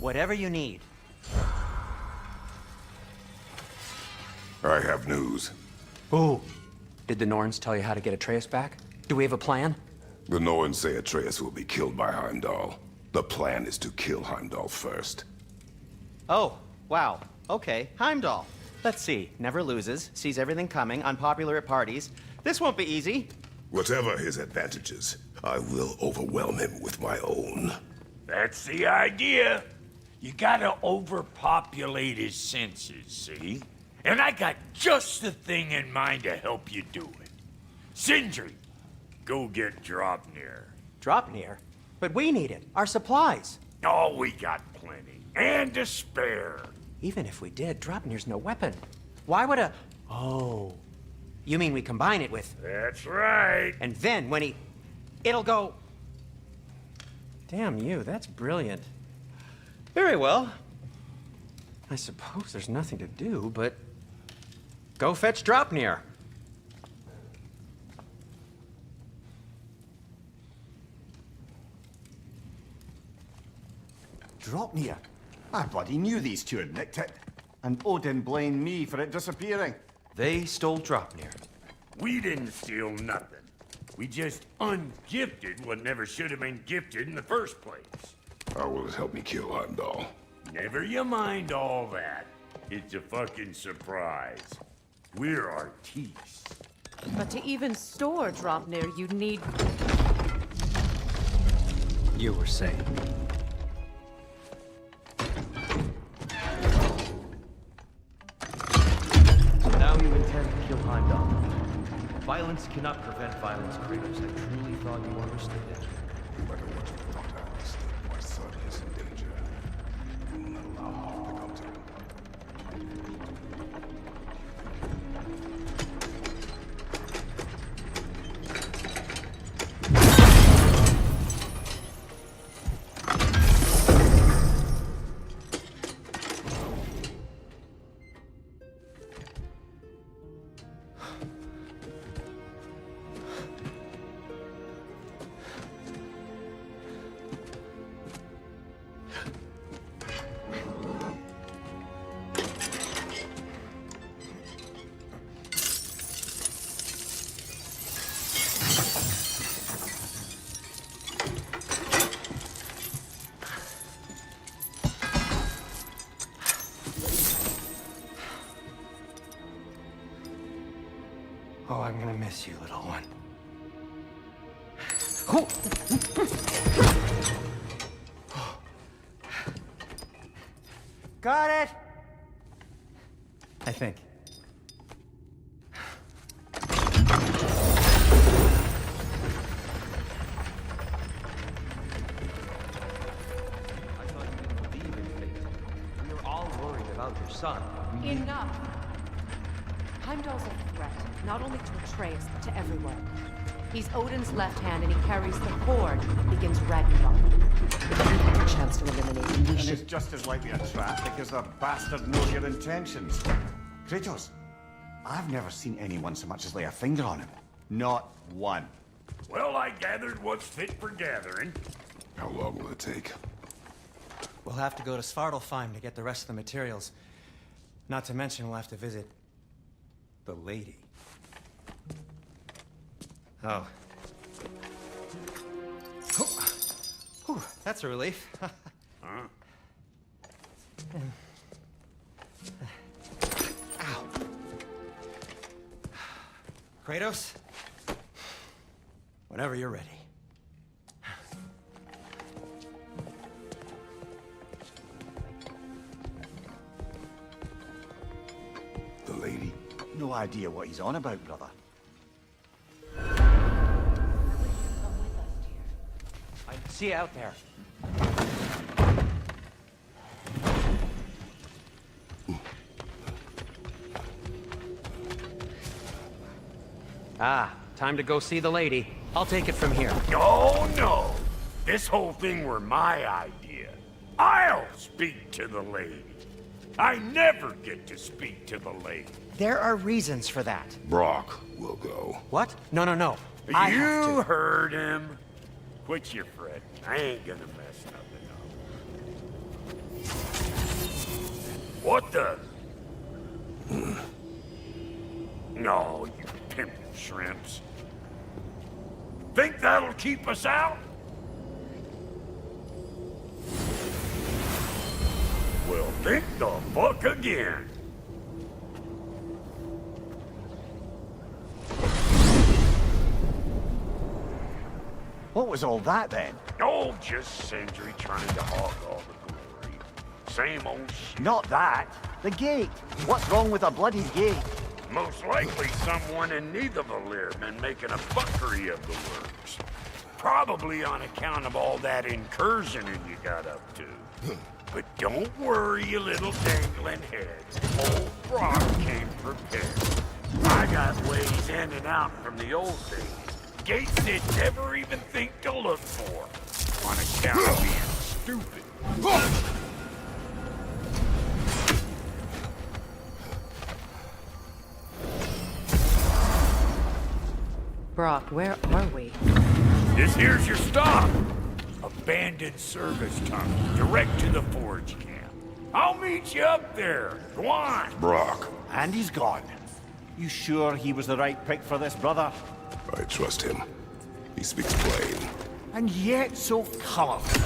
Whatever you need. I have news. Ooh. Did the Norns tell you how to get Atreus back? Do we have a plan? The Norns say Atreus will be killed by Heimdall. The plan is to kill Heimdall first. Oh, wow. Okay, Heimdall. Let's see. Never loses, sees everything coming, unpopular at parties. This won't be easy. Whatever his advantages, I will overwhelm him with my own. That's the idea. You gotta overpopulate his senses, see? And I got just the thing in mind to help you do it. Sindri, go get Draupnir. Draupnir? But we need it. Our supplies. Oh, we got plenty. And to spare. Even if we did, Draupnir's no weapon. Why would a... Oh. You mean we combine it with... That's right. And then when he... It'll go... Damn you, that's brilliant. Very well. I suppose there's nothing to do, but... Go fetch Draupnir. Draupnir? I bloody knew these two had nicked it. And Odin blamed me for it disappearing. They stole Draupnir. We didn't steal nothing. We just ungifted what never should have been gifted in the first place. How will it help me kill Heimdall? Never you mind all that. It's a fucking surprise. We're artistes. But to even store Draupnir, you'd need... You were saying. So now you intend to kill Heimdall. Violence cannot prevent violence, Kratos. I truly thought you understood that. No matter what you thought, Alice, my son is in danger. I will not allow him to come to him. Oh, I'm gonna miss you, little one. Got it! I think. I thought you didn't believe in fate. We were all worried about your son. Enough! Heimdall's a threat, not only to Atreus, but to everyone. He's Odin's left hand, and he carries the Horde that begins Ragnarok. If you have a chance to eliminate him, we And should... it's just as likely a trap because the bastard knows your intentions. Kratos, I've never seen anyone so much as lay a finger on him. Not one. Well, I gathered what's fit for gathering. How long will it take? We'll have to go to Svartalfheim to get the rest of the materials. Not to mention we'll have to visit... the lady. Oh. Whew, that's a relief. Huh? Ow. Kratos? Whenever you're ready. The lady? No idea what he's on about, brother. I see you out there. Ah, time to go see the lady. I'll take it from here. Oh, no. This whole thing were my idea. I'll speak to the lady. I never get to speak to the lady. There are reasons for that. Brock will go. What? No, no, no. I have You to. heard him. Quit your fret. I ain't gonna mess nothing up. What the? No, you pimpin' shrimps. Think that'll keep us out? Well, think the fuck again. What was all that then? Oh, just Sindri trying to hog all the glory. Same old shit. Not that. The gate. What's wrong with a bloody gate? Most likely someone in Nidavellir been making a fuckery of the works. Probably on account of all that incursioning you got up to. But don't worry, you little dangling head. Old Brock came prepared. I got ways in and out from the old days. Gates they'd never even think to look for. On account of being stupid. Brock, where are we? This here's your stop. Abandoned service tunnel, direct to the forge camp. I'll meet you up there. Go on. Brock, And he's gone. You sure he was the right pick for this, brother? I trust him. He speaks plain. And yet so colorful.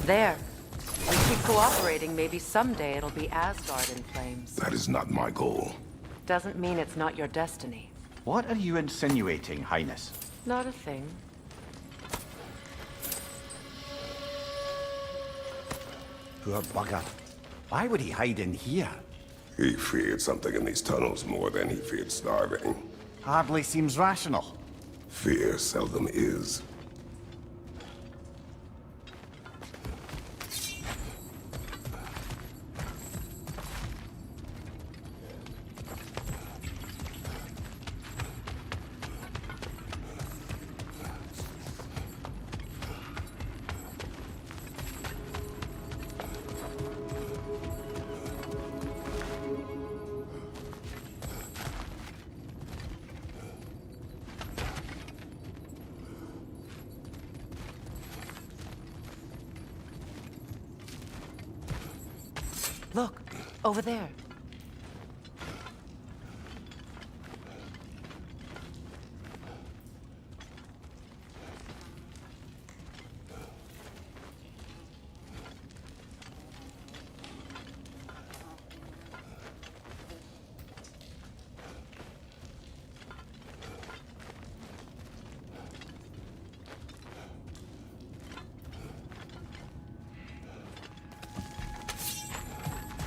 There. We keep cooperating, maybe someday it'll be Asgard in flames. That is not my goal. Doesn't mean it's not your destiny. What are you insinuating, Highness? Not a thing. Poor bugger. Why would he hide in here? He feared something in these tunnels more than he feared starving. Hardly seems rational. Fear seldom is. Look, over there.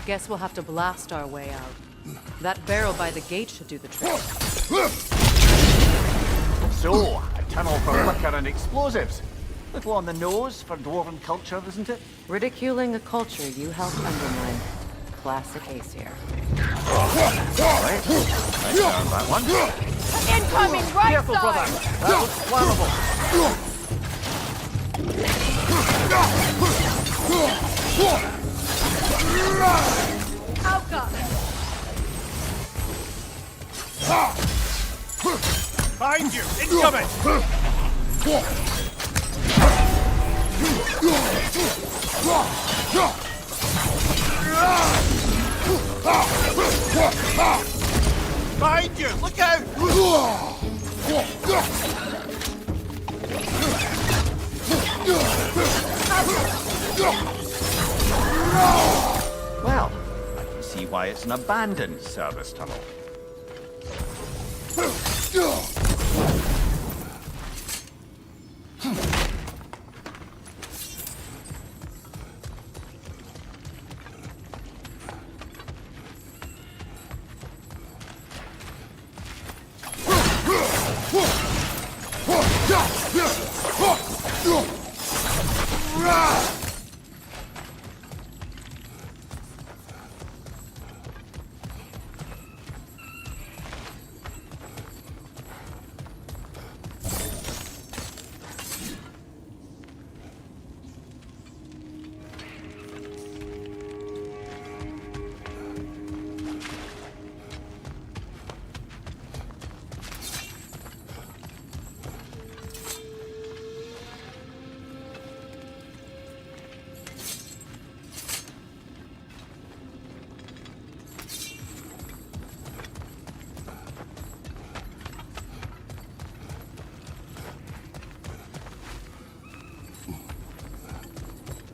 Guess we'll have to blast our way out. That barrel by the gate should do the trick. So, a tunnel for liquor and explosives. Little on the nose for dwarven culture, isn't it? Ridiculing a culture you helped undermine. Classic Aesir. Right. I found that one. Incoming right Careful, brother. That was flammable. Behind you! Incoming! Behind you! Look out! Well, I can see why it's an abandoned service tunnel.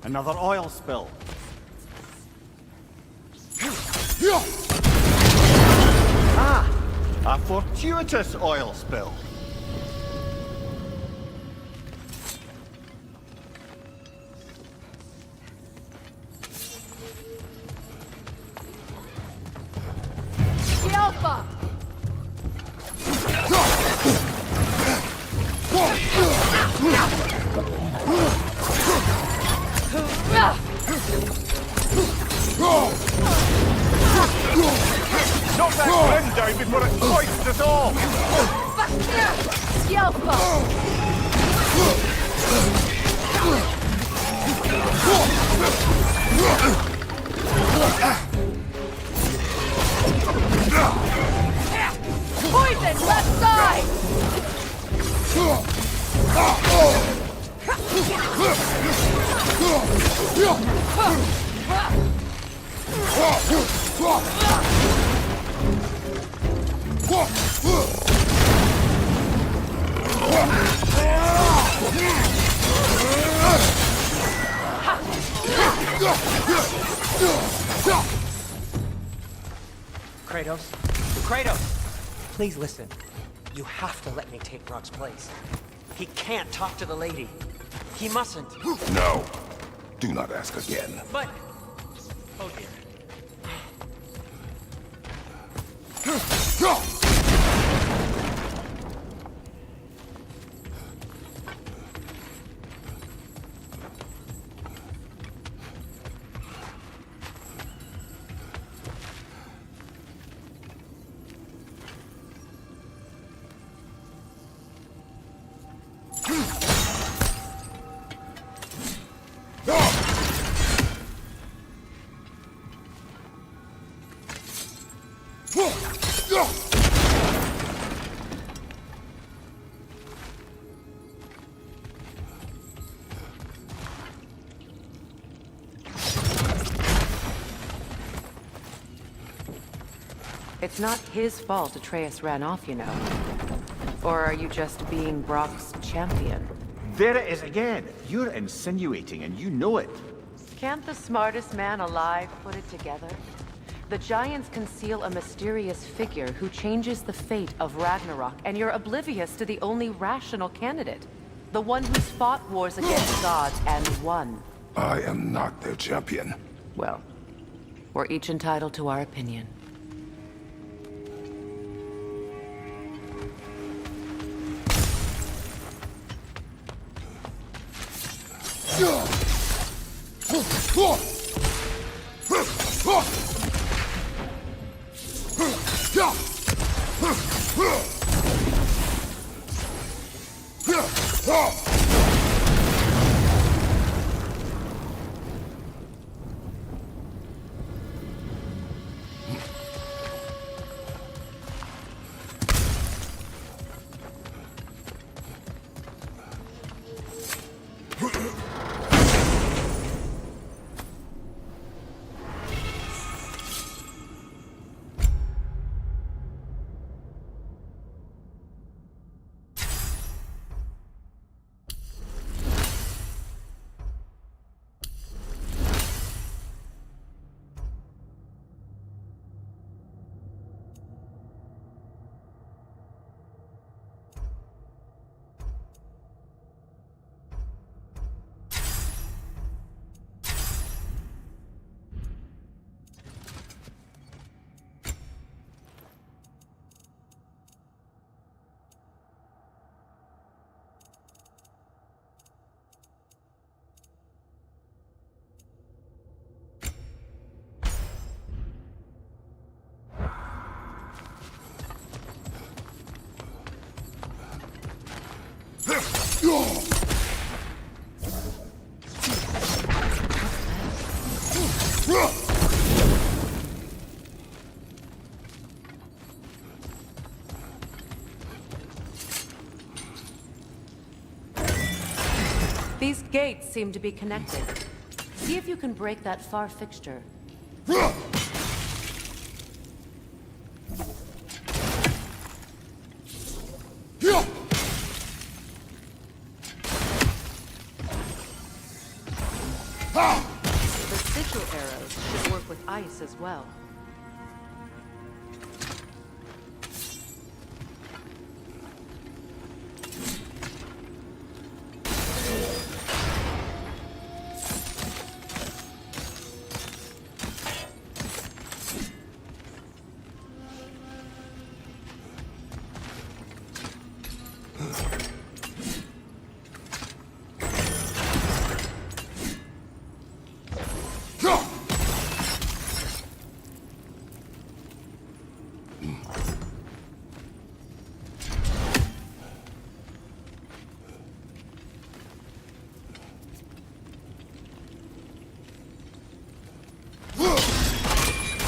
Another oil spill. Ah! A fortuitous oil spill. The Alpha! Not that glen down before it hoists us all! The Alpha! Poison left side! Kratos? Kratos! Please listen. You have to let me take Rock's place. He can't talk to the lady. He mustn't. No. Do not ask again. But... Oh dear. It's not his fault Atreus ran off, you know. Or are you just being Brock's champion? There it is again. You're insinuating and you know it. Can't the smartest man alive put it together? The Giants conceal a mysterious figure who changes the fate of Ragnarok, and you're oblivious to the only rational candidate. The one who's fought wars against gods and won. I am not their champion. Well, we're each entitled to our opinion. These gates seem to be connected. See if you can break that far fixture. The sigil arrows should work with ice as well.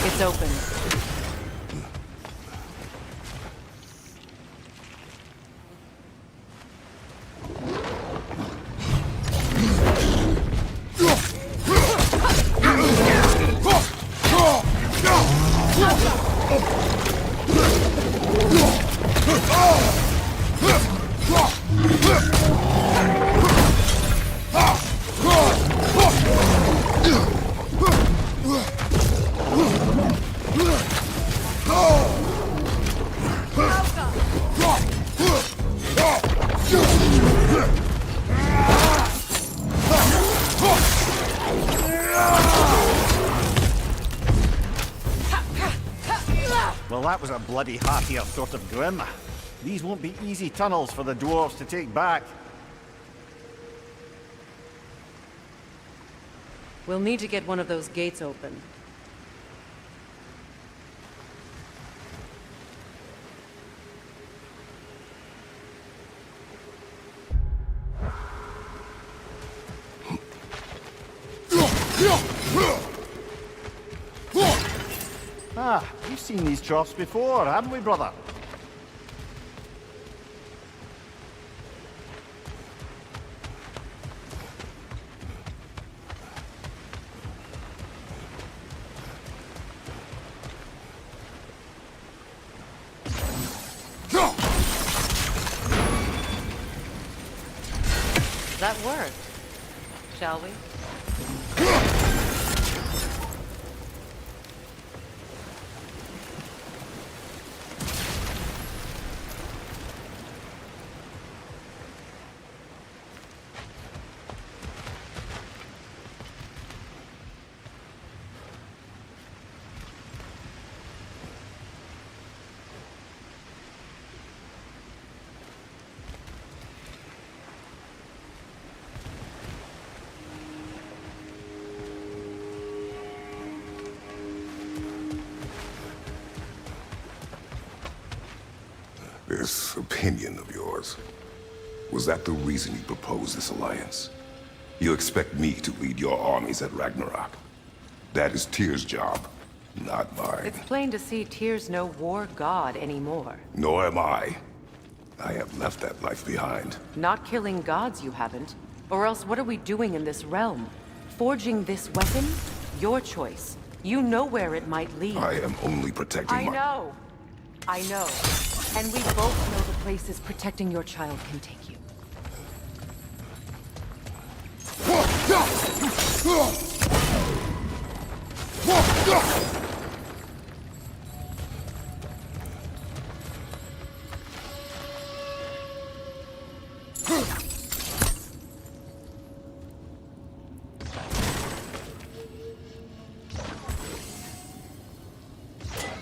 It's open. Well, that was a bloody heartier sort of grim. These won't be easy tunnels for the dwarves to take back. We'll need to get one of those gates open. Ah, we've seen these troughs before, haven't we, brother? That worked. Shall we? This opinion of yours, was that the reason you proposed this alliance? You expect me to lead your armies at Ragnarok? That is Tyr's job, not mine. It's plain to see Tyr's no war god anymore. Nor am I. I have left that life behind. Not killing gods, you haven't. Or else what are we doing in this realm? Forging this weapon? Your choice. You know where it might lead. I am only protecting I know. I know. And we both know the places protecting your child can take you.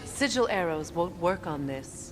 Sigil arrows won't work on this.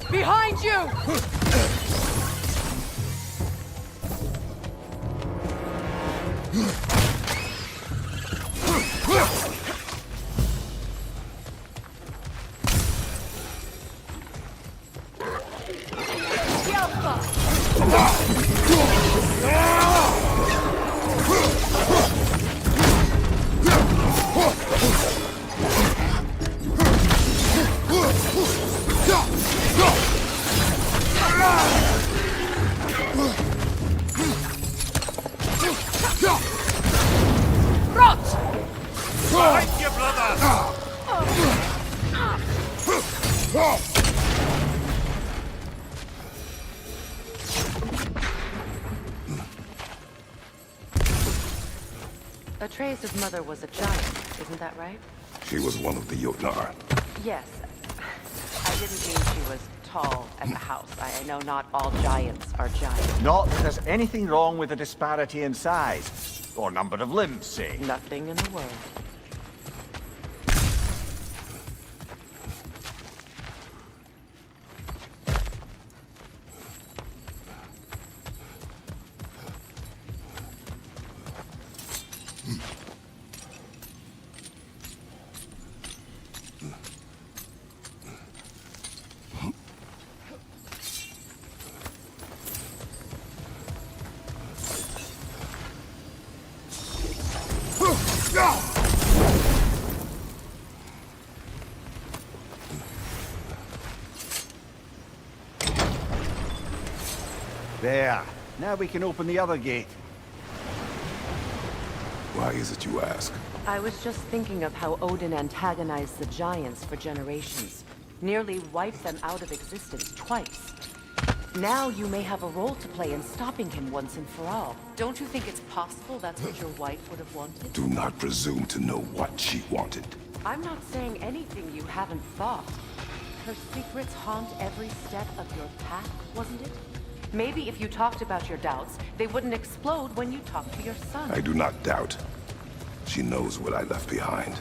Behind you! Behind you, brother! Atreus' mother was a giant, isn't that right? She was one of the Jotnar. Yes. I didn't mean she was tall as a house. I know not all giants are giants. Not that there's anything wrong with the disparity in size. Or number of limbs, say. Nothing in the world. There. Now we can open the other gate. Why is it you ask? I was just thinking of how Odin antagonized the giants for generations. Nearly wiped them out of existence twice. Now you may have a role to play in stopping him once and for all. Don't you think it's possible that's what your wife would have wanted? Do not presume to know what she wanted. I'm not saying anything you haven't thought. Her secrets haunt every step of your path, wasn't it? Maybe if you talked about your doubts, they wouldn't explode when you talked to your son. I do not doubt. She knows what I left behind.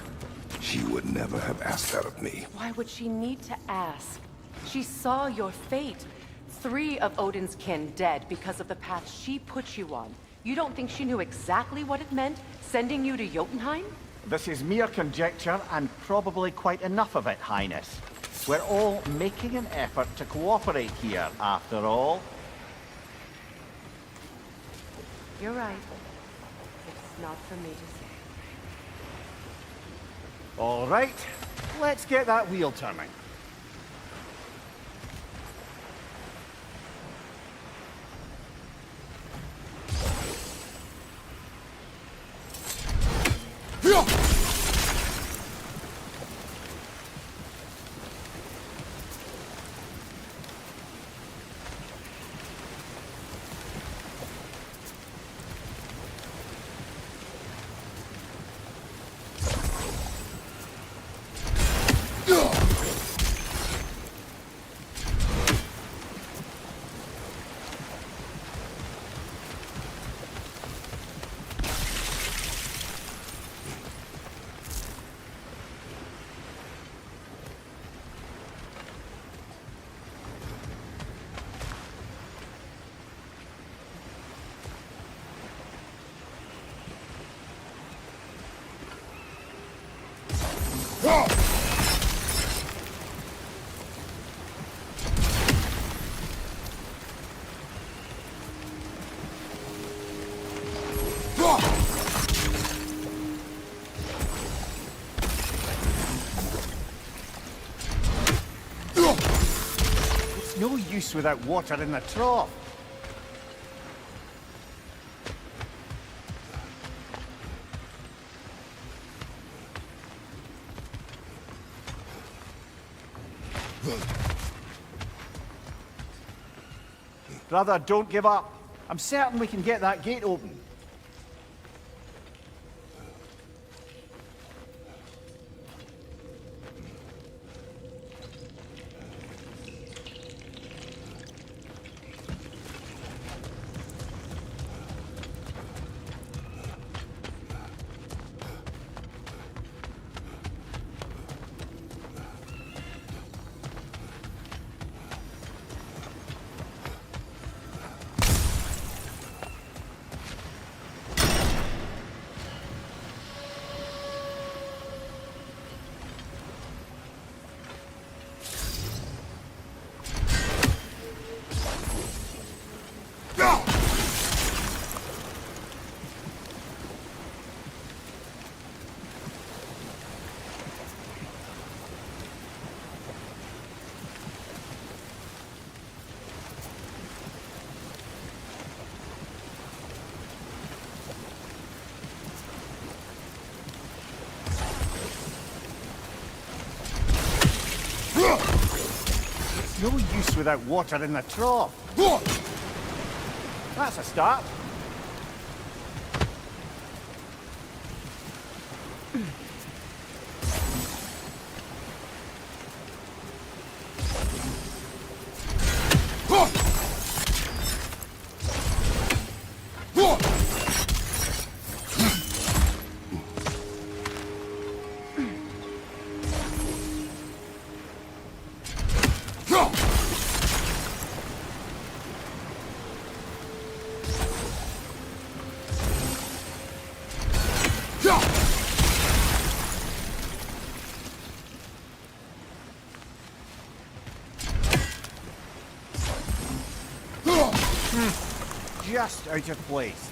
She would never have asked that of me. Why would she need to ask? She saw your fate. 3 of Odin's kin dead because of the path she put you on. You don't think she knew exactly what it meant, sending you to Jotunheim? This is mere conjecture, and probably quite enough of it, Highness. We're all making an effort to cooperate here, after all. You're right. It's not for me to say. All right, let's get that wheel turning. It's no use without water in the trough. Brother, don't give up. I'm certain we can get that gate open. no use without water in the trough. That's a start. Just out of place.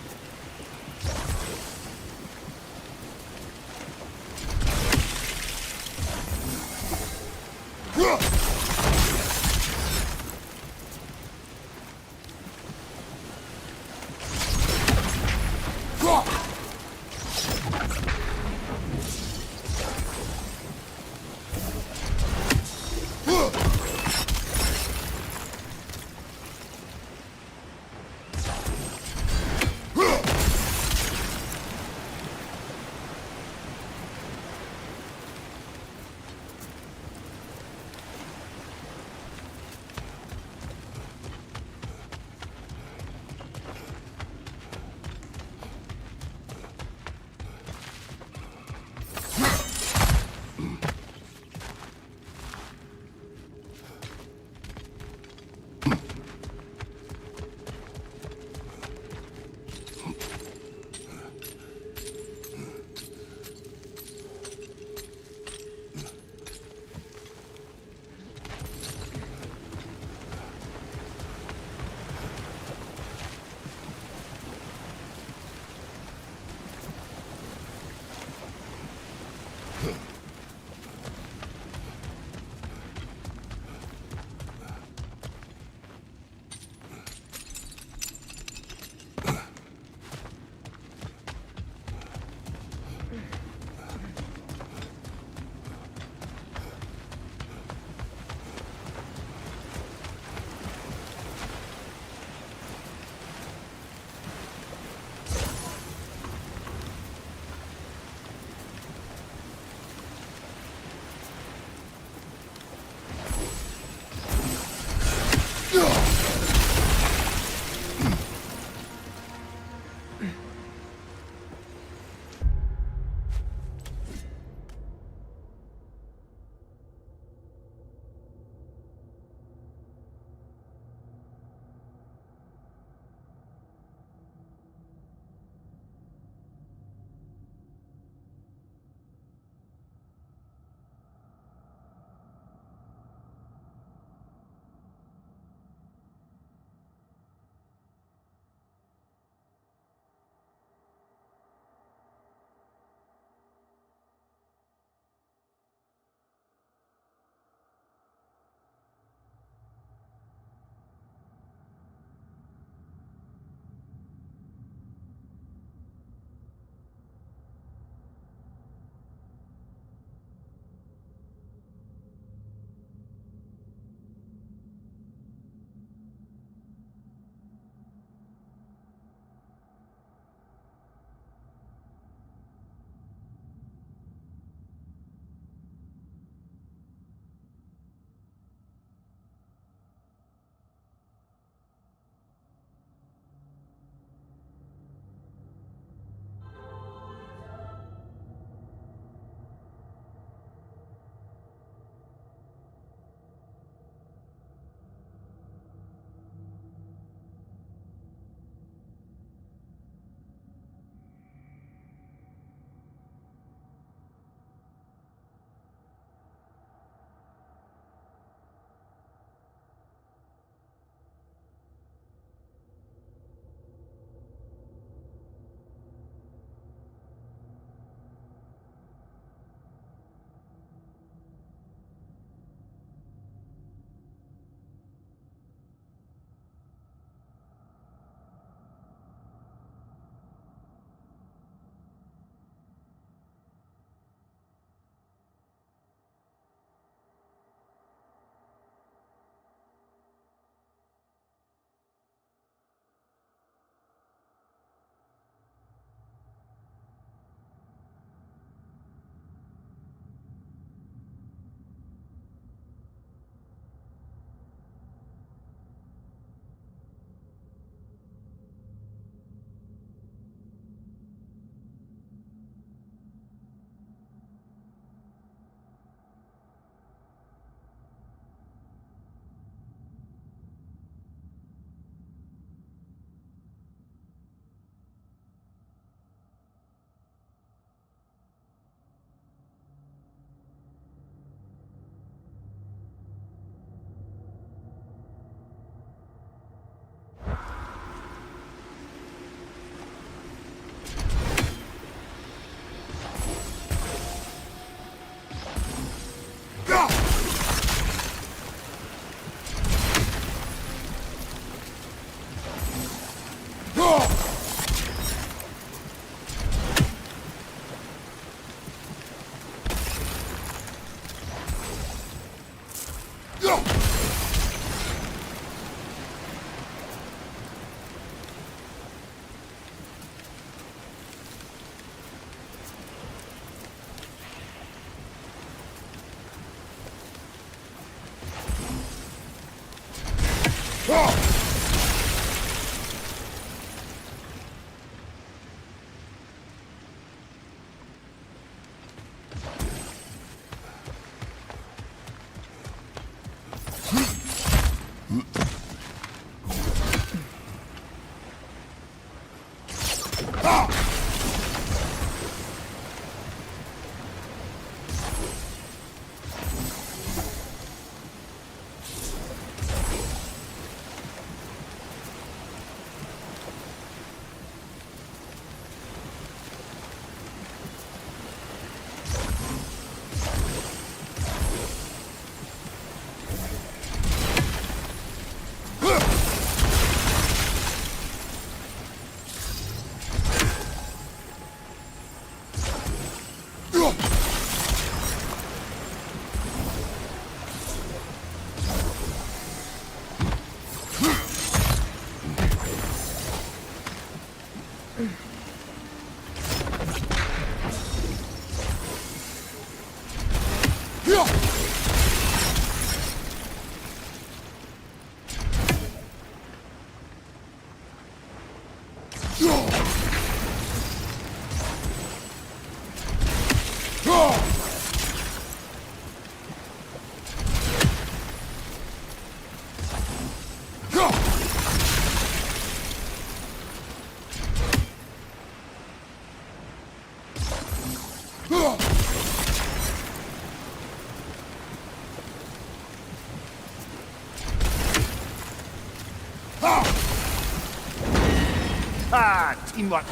Ah, teamwork.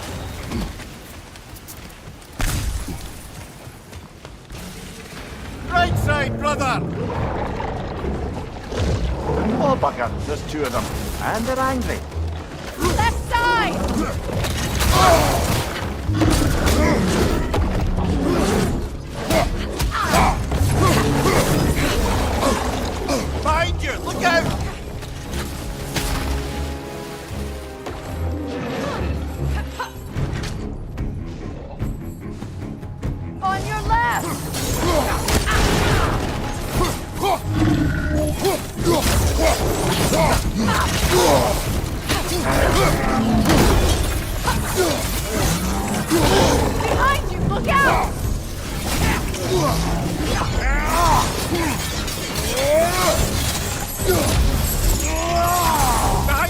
Right side, brother! Oh, bugger, there's two of them. And they're angry. Left side! Behind you! Look out! On your left! Behind you! Look out! Behind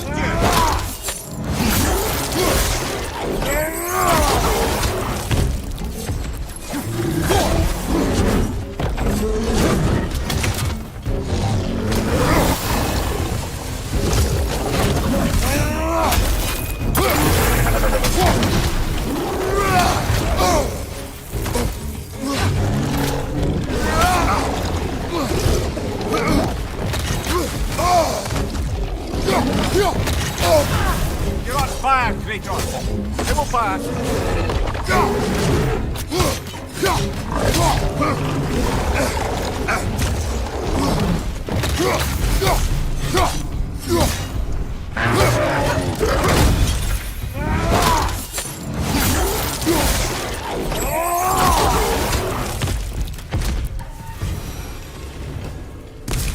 you! You're on fire, Kratos! They will pass!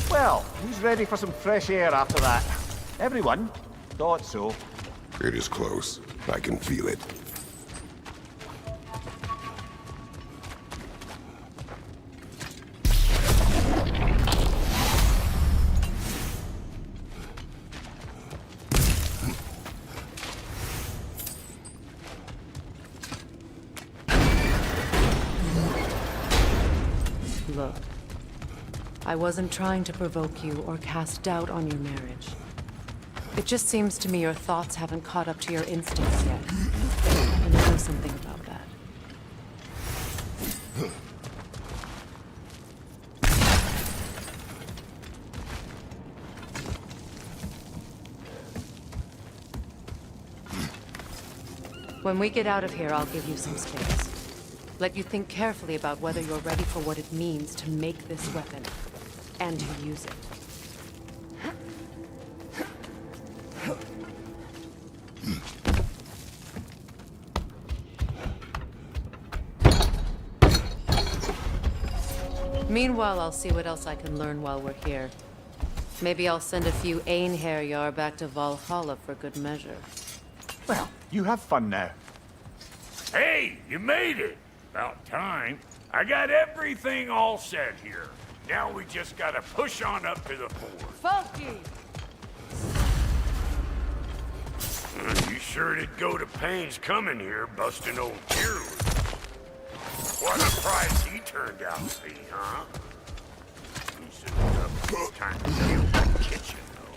Well, who's ready for some fresh air after that? Everyone? Thought so. It is close. I can feel it. Look, I wasn't trying to provoke you or cast doubt on your marriage. It just seems to me your thoughts haven't caught up to your instincts yet. And I know something about that. When we get out of here, I'll give you some space. Let you think carefully about whether you're ready for what it means to make this weapon, and to use it. Meanwhile, I'll see what else I can learn while we're here. Maybe I'll send a few Einherjar back to Valhalla for good measure. Well, you have fun now. Hey, you made it! About time. I got everything all set here. Now we just gotta push on up to the fort. Funky! You sure did go to pains coming here, busting old Gearwood. What a prize he turned out to be, huh? He said it's time to deal with the kitchen, though.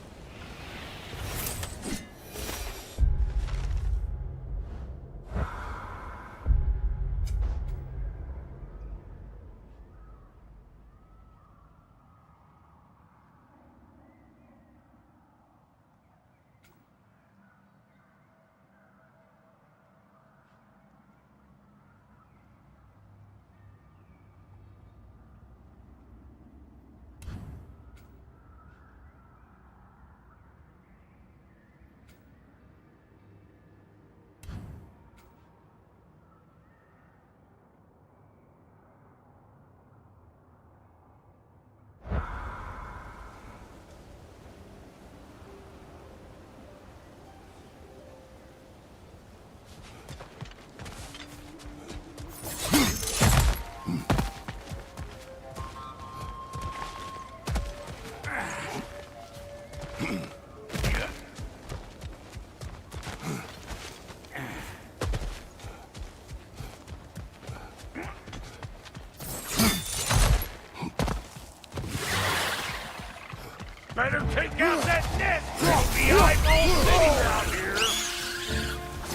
Take out that net! There'll be eyeballs sitting out here!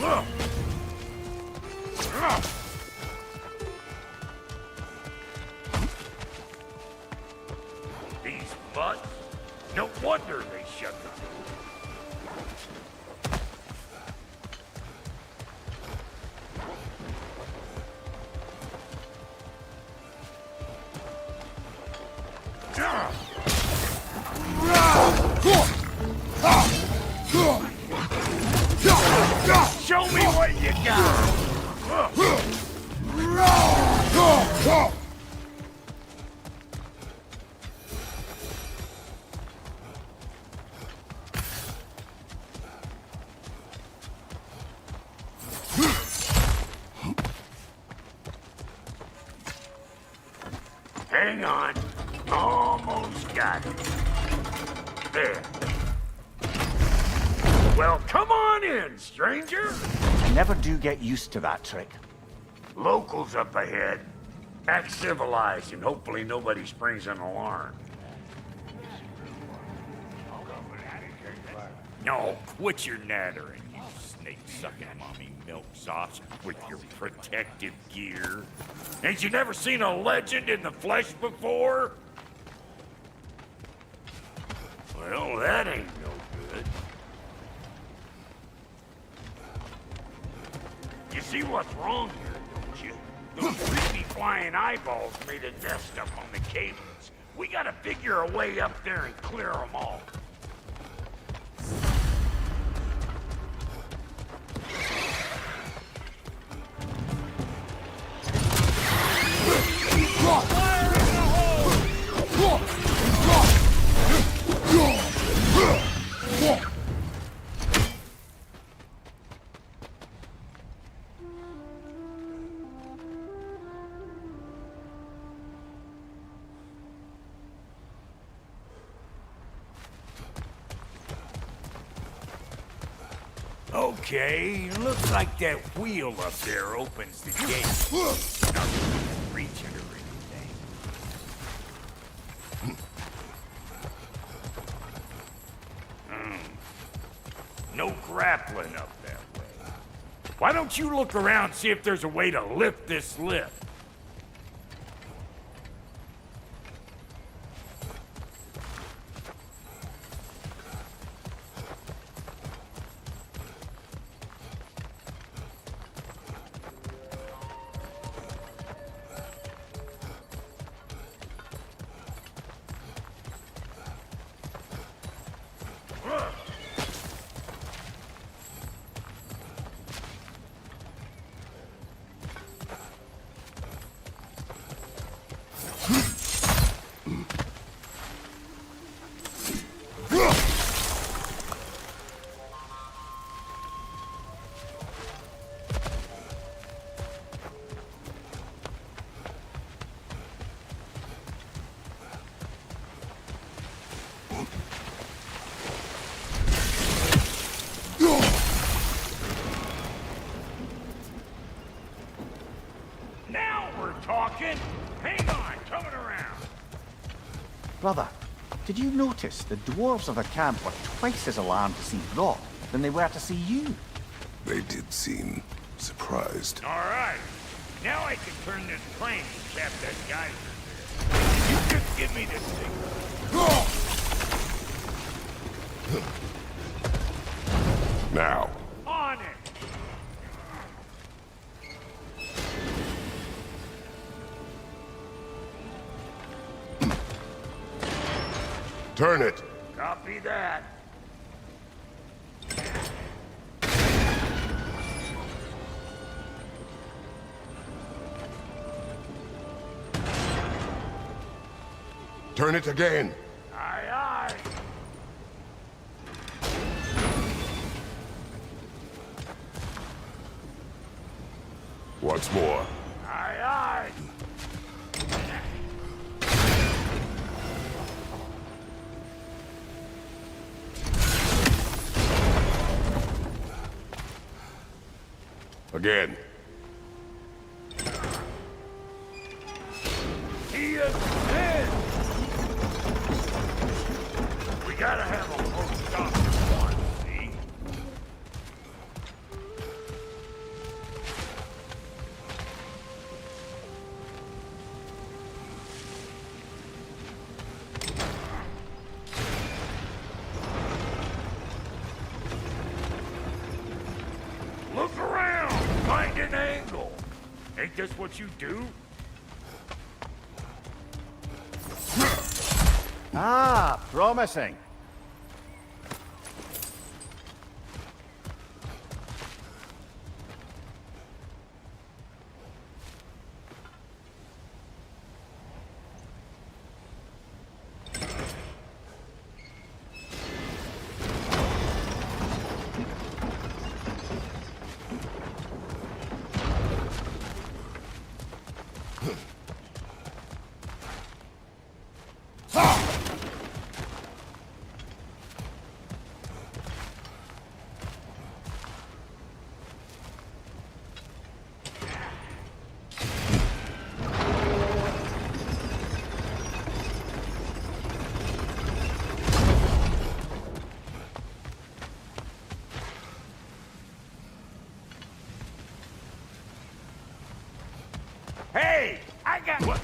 Look! These butts? No wonder they shut the door. Show me what you got! Hang on. Almost got it. There. Well, come on in, stranger. I never do get used to that trick. Locals up ahead. Act civilized and hopefully nobody springs an alarm. No, quit your nattering, you snake-sucking mommy milksops with your protective gear. Ain't you never seen a legend in the flesh before? Well, that ain't no good. You see what's wrong here, don't you? Those creepy flying eyeballs made a nest up on the cables. We gotta figure a way up there and clear them all. Okay, looks like that wheel up there opens the gate. Nothing to reach it or anything. No grappling up that way. Why don't you look around, see if there's a way to lift this lift? Talking? Hang on, coming around. Brother, did you notice the dwarves of the camp were twice as alarmed to see Brock than they were to see you? They did seem surprised. All right. Now I can turn this plane and cap that geyser there. You just give me this thing. Now. On it! Turn it. Copy that. Turn it again. Aye, aye. Once more. Aye, aye. Again. He is dead. We Gotta have a whole doctor one, see? Look around! Find an angle! Ain't this what you do? Ah, promising. Hey, I got... What?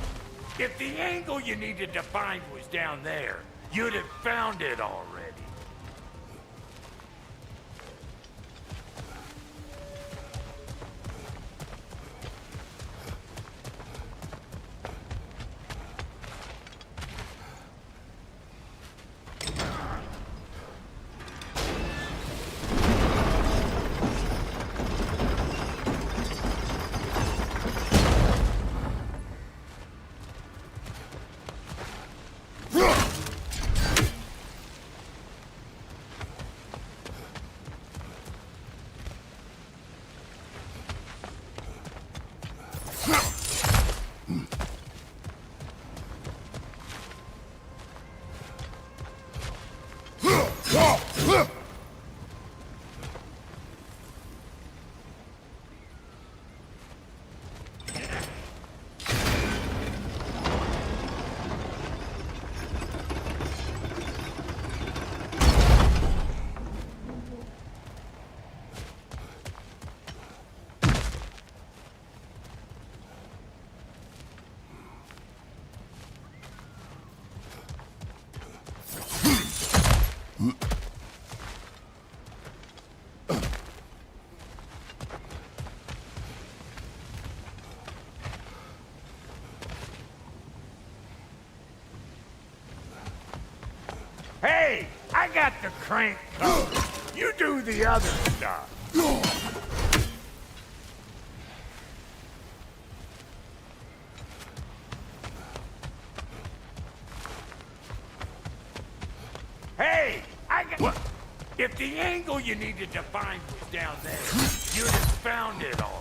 If the angle you needed to find was down there, you'd have found it already. Hey, I got the crank covered. You do the other stuff. Hey, I got... What? If the angle you needed to find was down there, you'd have found it already.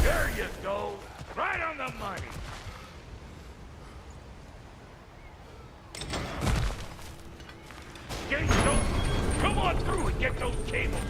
There you go. Right on the money. Get those... Come on through and get those cables.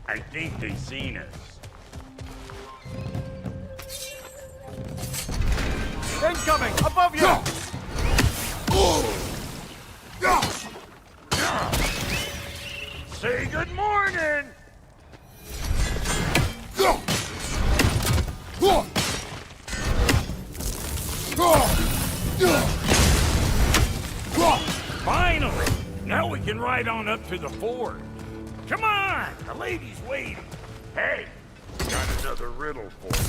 I think they seen us. Incoming! Above you! Say good morning! Finally! Now we can ride on up to the fort. Come on! The lady's waiting. Hey, got another riddle for you.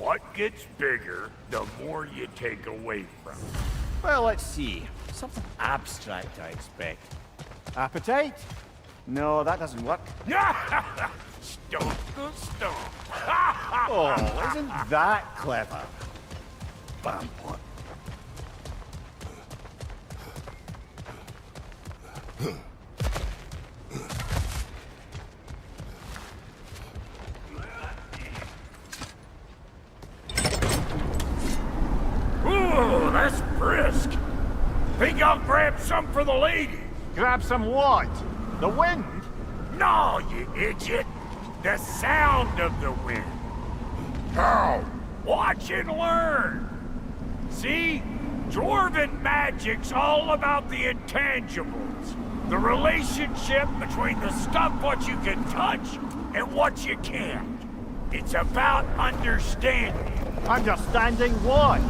What gets bigger the more you take away from it? Well, let's see. Something abstract, I expect. Appetite? No, that doesn't work. Stomp the stomp. Oh, isn't that clever? Bam, what? Ooh, that's brisk. Think I'll grab some for the lady? Grab some what? The wind? No, you idiot. The sound of the wind. How? Watch and learn. See? Dwarven magic's all about the intangibles. The relationship between the stuff what you can touch and what you can't. It's about understanding. Understanding what?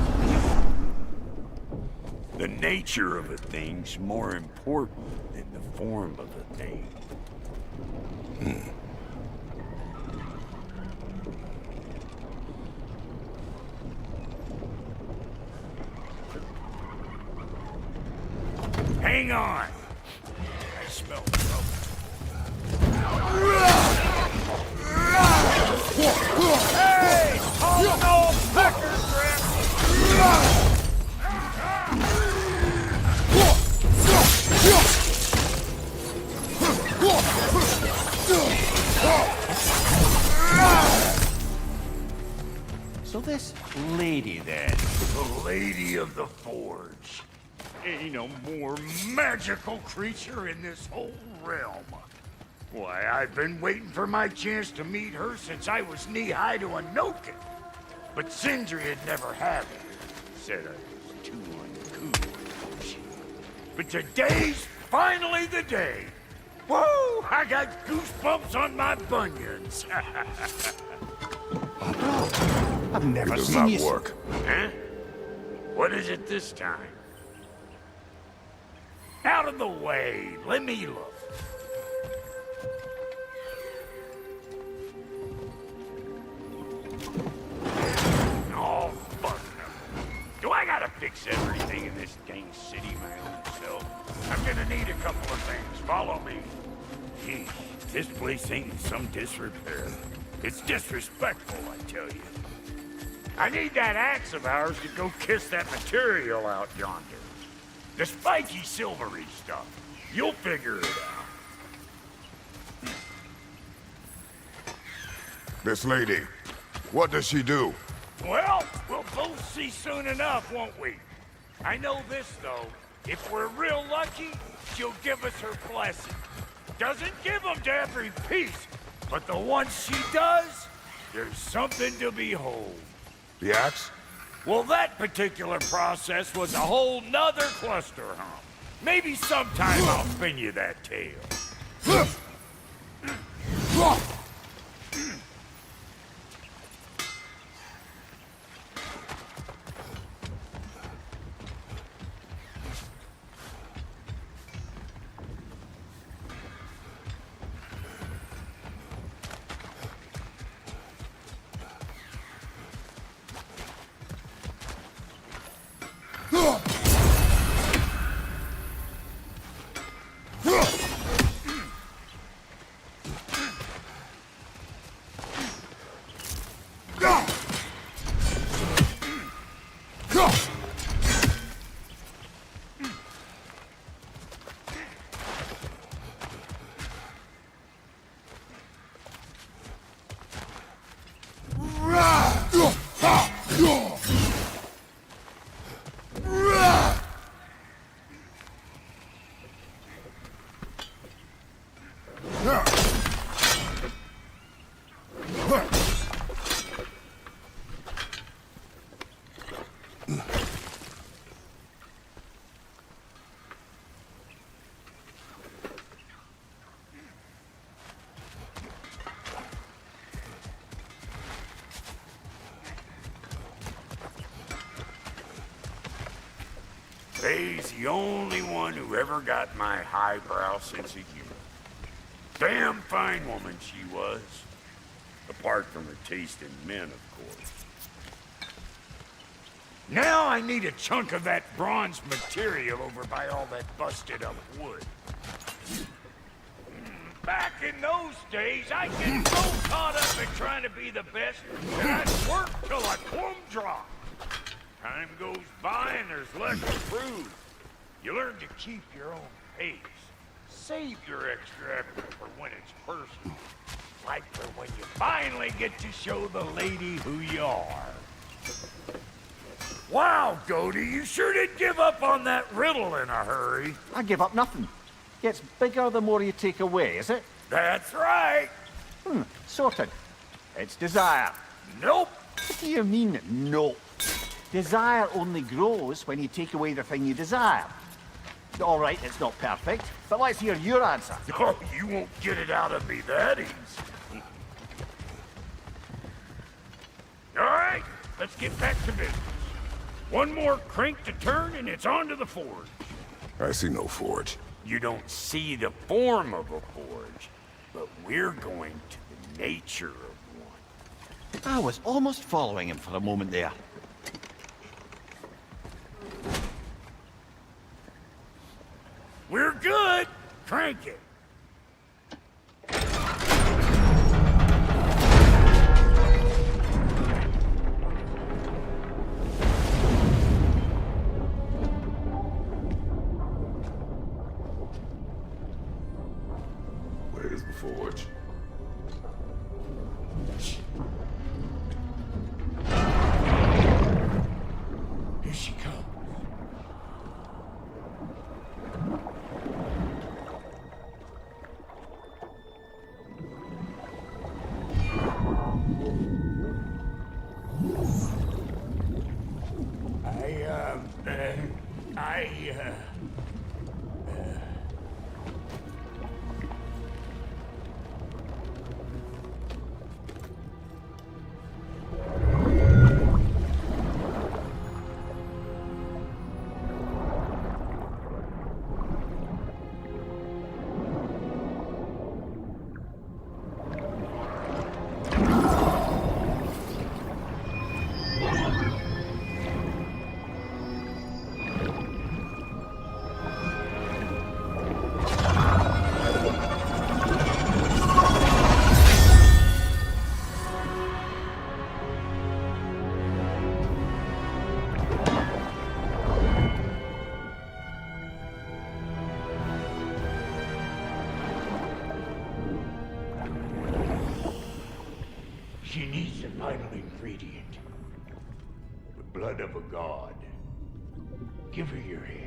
The nature of a thing's more important than the form of a thing. Hang on. I smell trouble. Hey! Hold no pecker grip! So this lady then? The Lady of the Forge. Ain't no more magical creature in this whole realm. Why, I've been waiting for my chance to meet her since I was knee-high to a Noken. But Sindri had never had it. Said I was too uncouth. But today's finally the day. Woo! I got goosebumps on my bunions. I've never Does seen not you. work. Huh? What is it this time? Out of the way. Let me look. Oh, fuck no. Do I gotta fix everything in this dang city my own self? I'm gonna need a couple of things. Follow me. Gee, this place ain't in some disrepair. It's disrespectful, I tell you. I need that axe of ours to go kiss that material out yonder. The spiky silvery stuff. You'll figure it out. This lady, what does she do? Well, we'll both see soon enough, won't we? I know this, though. If we're real lucky, she'll give us her blessing. Doesn't give them to every piece, but the ones she does, there's something to behold. The axe? Well, that particular process was a whole nother cluster hump. Maybe sometime I'll spin you that tale. Faye's the only one who ever got my highbrow sense of humor. Damn fine woman she was. Apart from her taste in men, of course. Now I need a chunk of that bronze material over by all that busted up wood. Back in those days, I get so caught up in trying to be the best that I'd work till I plumb drop. Time goes by and there's less to prove. You learn to keep your own pace. Save your extra effort for when it's personal. Like for when you finally get to show the lady who you are. Wow, Goody, you sure did give up on that riddle in a hurry. I give up nothing. Gets bigger the more you take away, is it? That's right. Sorted. It's desire. Nope. What do you mean, no? Desire only grows when you take away the thing you desire. All right, it's not perfect, but let's hear your answer. Oh, you won't get it out of me that easy. All right, let's get back to business. One more crank to turn and it's on to the forge. I see no forge. You don't see the form of a forge, but we're going to the nature of one. I was almost following him for a moment there. We're good. Crank it. Where's the forge? Here she comes. She needs the vital ingredient. The blood of a god. Give her your hand.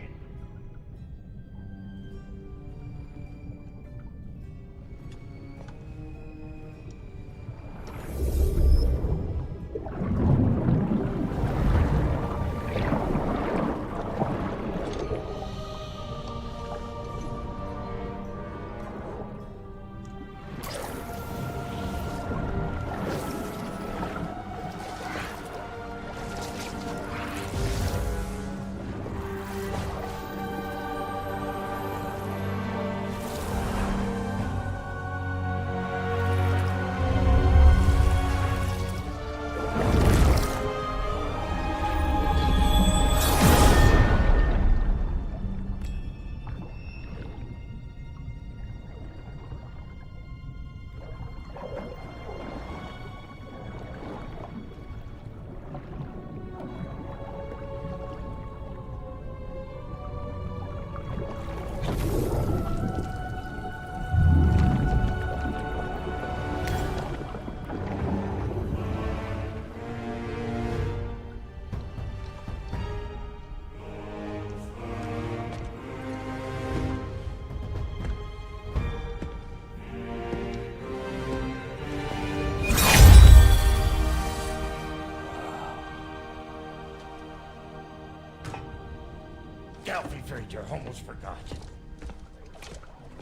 I almost forgot.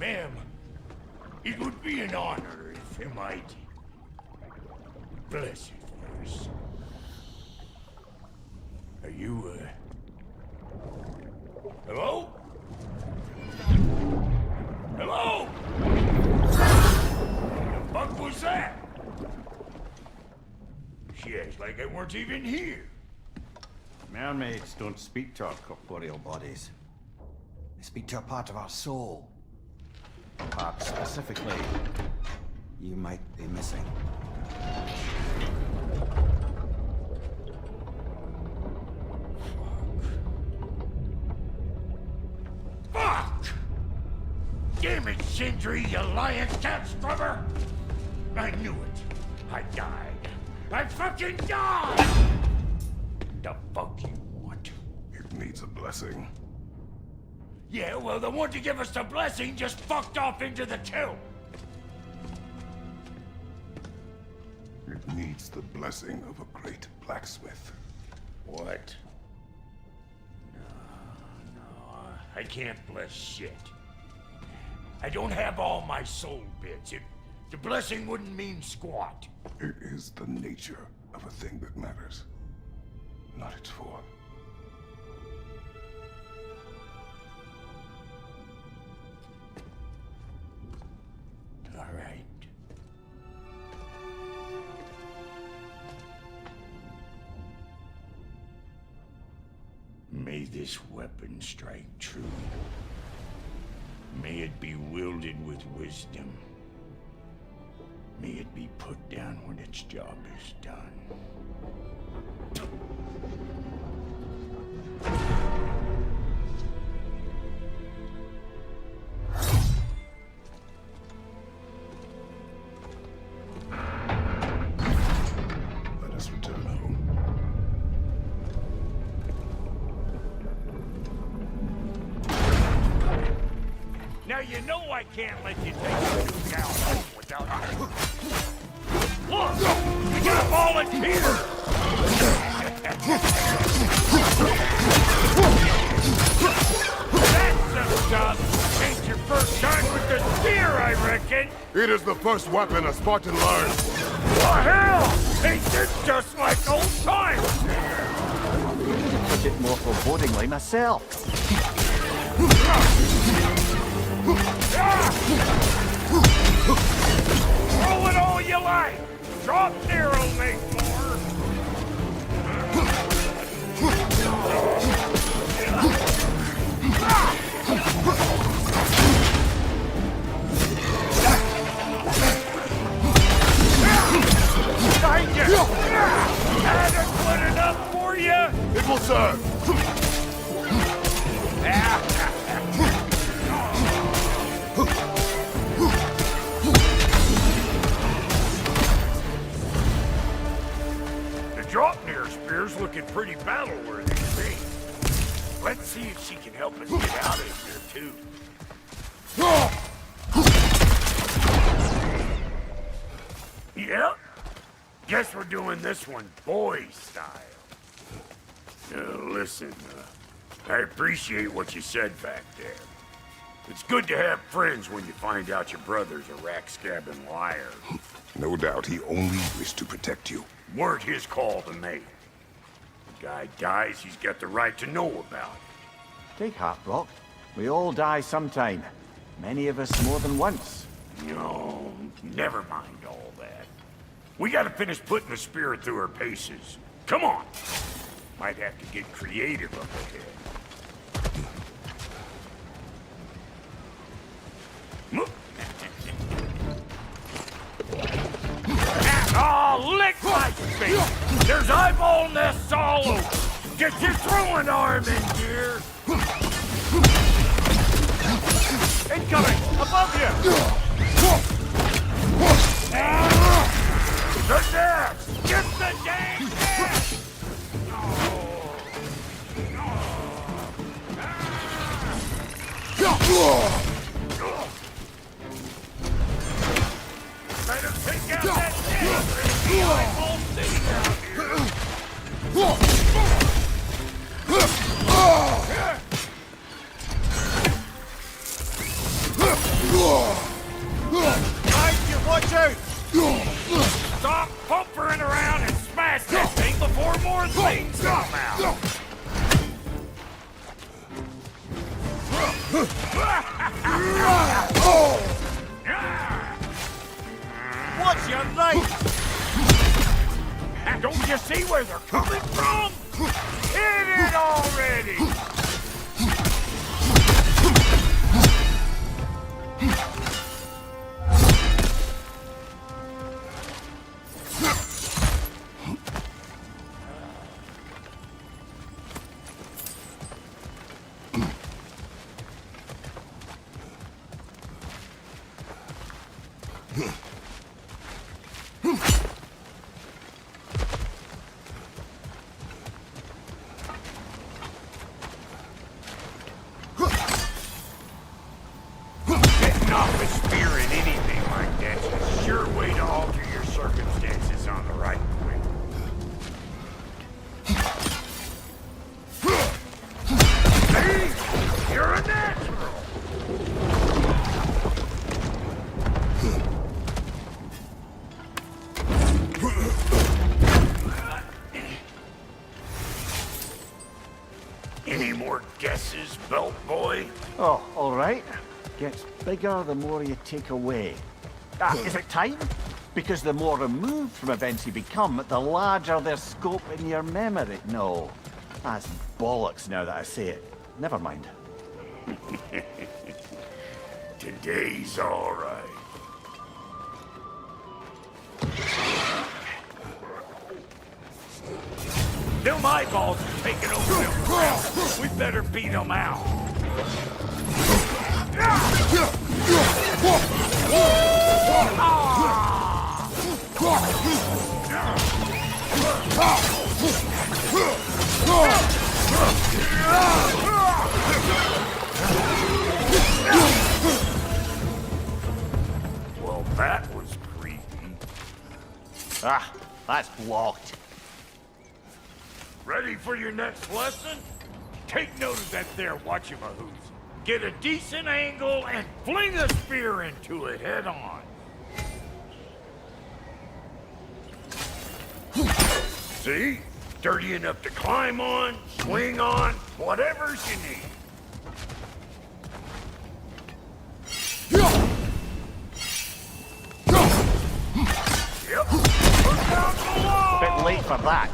Ma'am, it would be an honor if you might bless it for us. Are you, hello? Hello? The fuck was that? She acts like I weren't even here. Mermaids don't speak to our corporeal bodies. They speak to a part of our soul. A part specifically you might be missing. Fuck! Damn it, Sindri, you lying cat scrubber! I knew it. I died. I fucking died! The fuck you want? It needs a blessing. Yeah, well, the one to give us the blessing just fucked off into the tomb. It needs the blessing of a great blacksmith. What? No, I can't bless shit. I don't have all my soul bits. The blessing wouldn't mean squat. It is the nature of a thing that matters, not its form. All right. May this weapon strike true. May it be wielded with wisdom. May it be put down when its job is done. Let us return home. Now you know I can't let you take the new gal home without me. Look! You got a volunteer! That's some job! Ain't your first time with the spear, I reckon! It is the first weapon a Spartan learns. The hell! Ain't this just like old times? Took it more forebodingly myself. Throw it all you like! Drop Nero, make more! Thank you! Adequate enough for you? It will serve. The Dropnir spear's looking pretty battle-worthy to me. Let's see if she can help us get out of here, too. Yep. Guess we're doing this one boy style. Listen, I appreciate what you said back there. It's good to have friends when you find out your brother's a rack-scabbing liar. No doubt he only wished to protect you. Weren't his call to make. The guy dies, he's got the right to know about it. Take heart, Brock. We all die sometime. Many of us more than once. No, never mind all that. We gotta finish putting the spirit through her paces. Come on! Might have to get creative up ahead. Oh, lick my face! There's eyeball nests all over! Get your throwing arm in gear! Incoming! Above you! The nest! Get the dang nest! Better take out that nest! The eyeball thing out here! sure things come out. What's your name? Don't you see where they're coming from? Hit it already! Getting off a spear in anything like that's a sure way to alter your circumstances on the right way. See? You're a natural! Any more guesses, belt boy? Oh, all right. Gets bigger the more you take away. Is it time? Because the more removed from events you become, the larger their scope in your memory. No, that's bollocks now that I say it. Never mind. Today's all right. Them eyeballs are taking over them ground. We better beat them out. Well, that was creepy. Ah, that's blocked. Ready for your next lesson? Take note of that there whatchamahoots. Get a decent angle and fling a spear into it head on. See? Dirty enough to climb on, swing on, whatever's you need. Yep. Look out below! Bit late for that.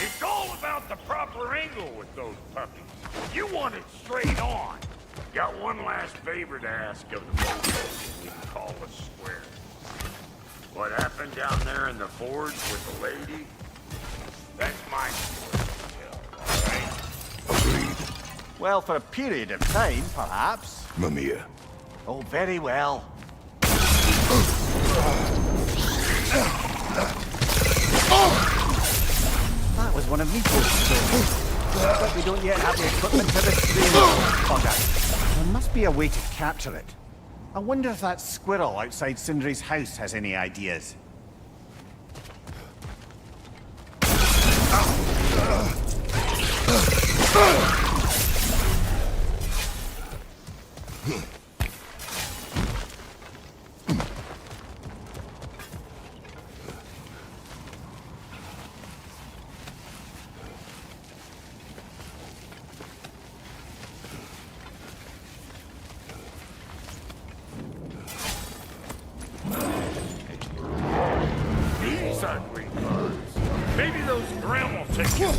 It's all about the proper angle with those puppies. You want it straight on. Got one last favor to ask of the mofos we can call us square. What happened down there in the forge with the lady? That's my story to tell, all right? Agreed. Well, for a period of time, perhaps. Mamiya. Oh, very well. That was one of Nico's stories. But we don't yet have the equipment for this bugger. There must be a way to capture it. I wonder if that squirrel outside Sindri's house has any ideas. These ugly bugs. Maybe those Grim will take you.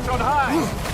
Strength on high!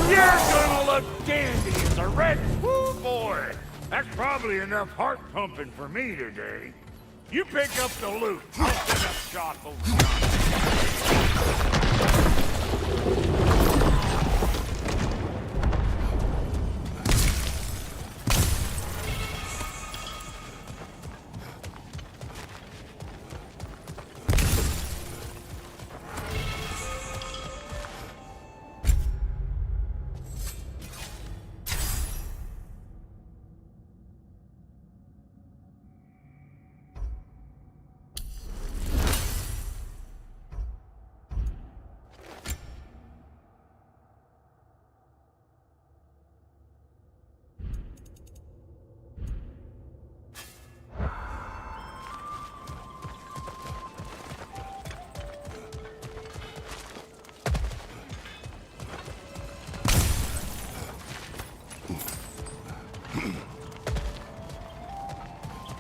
You're gonna look dandy as a red woo boy. That's probably enough heart pumping for me today. You pick up the loot. I'll set up shop overnight.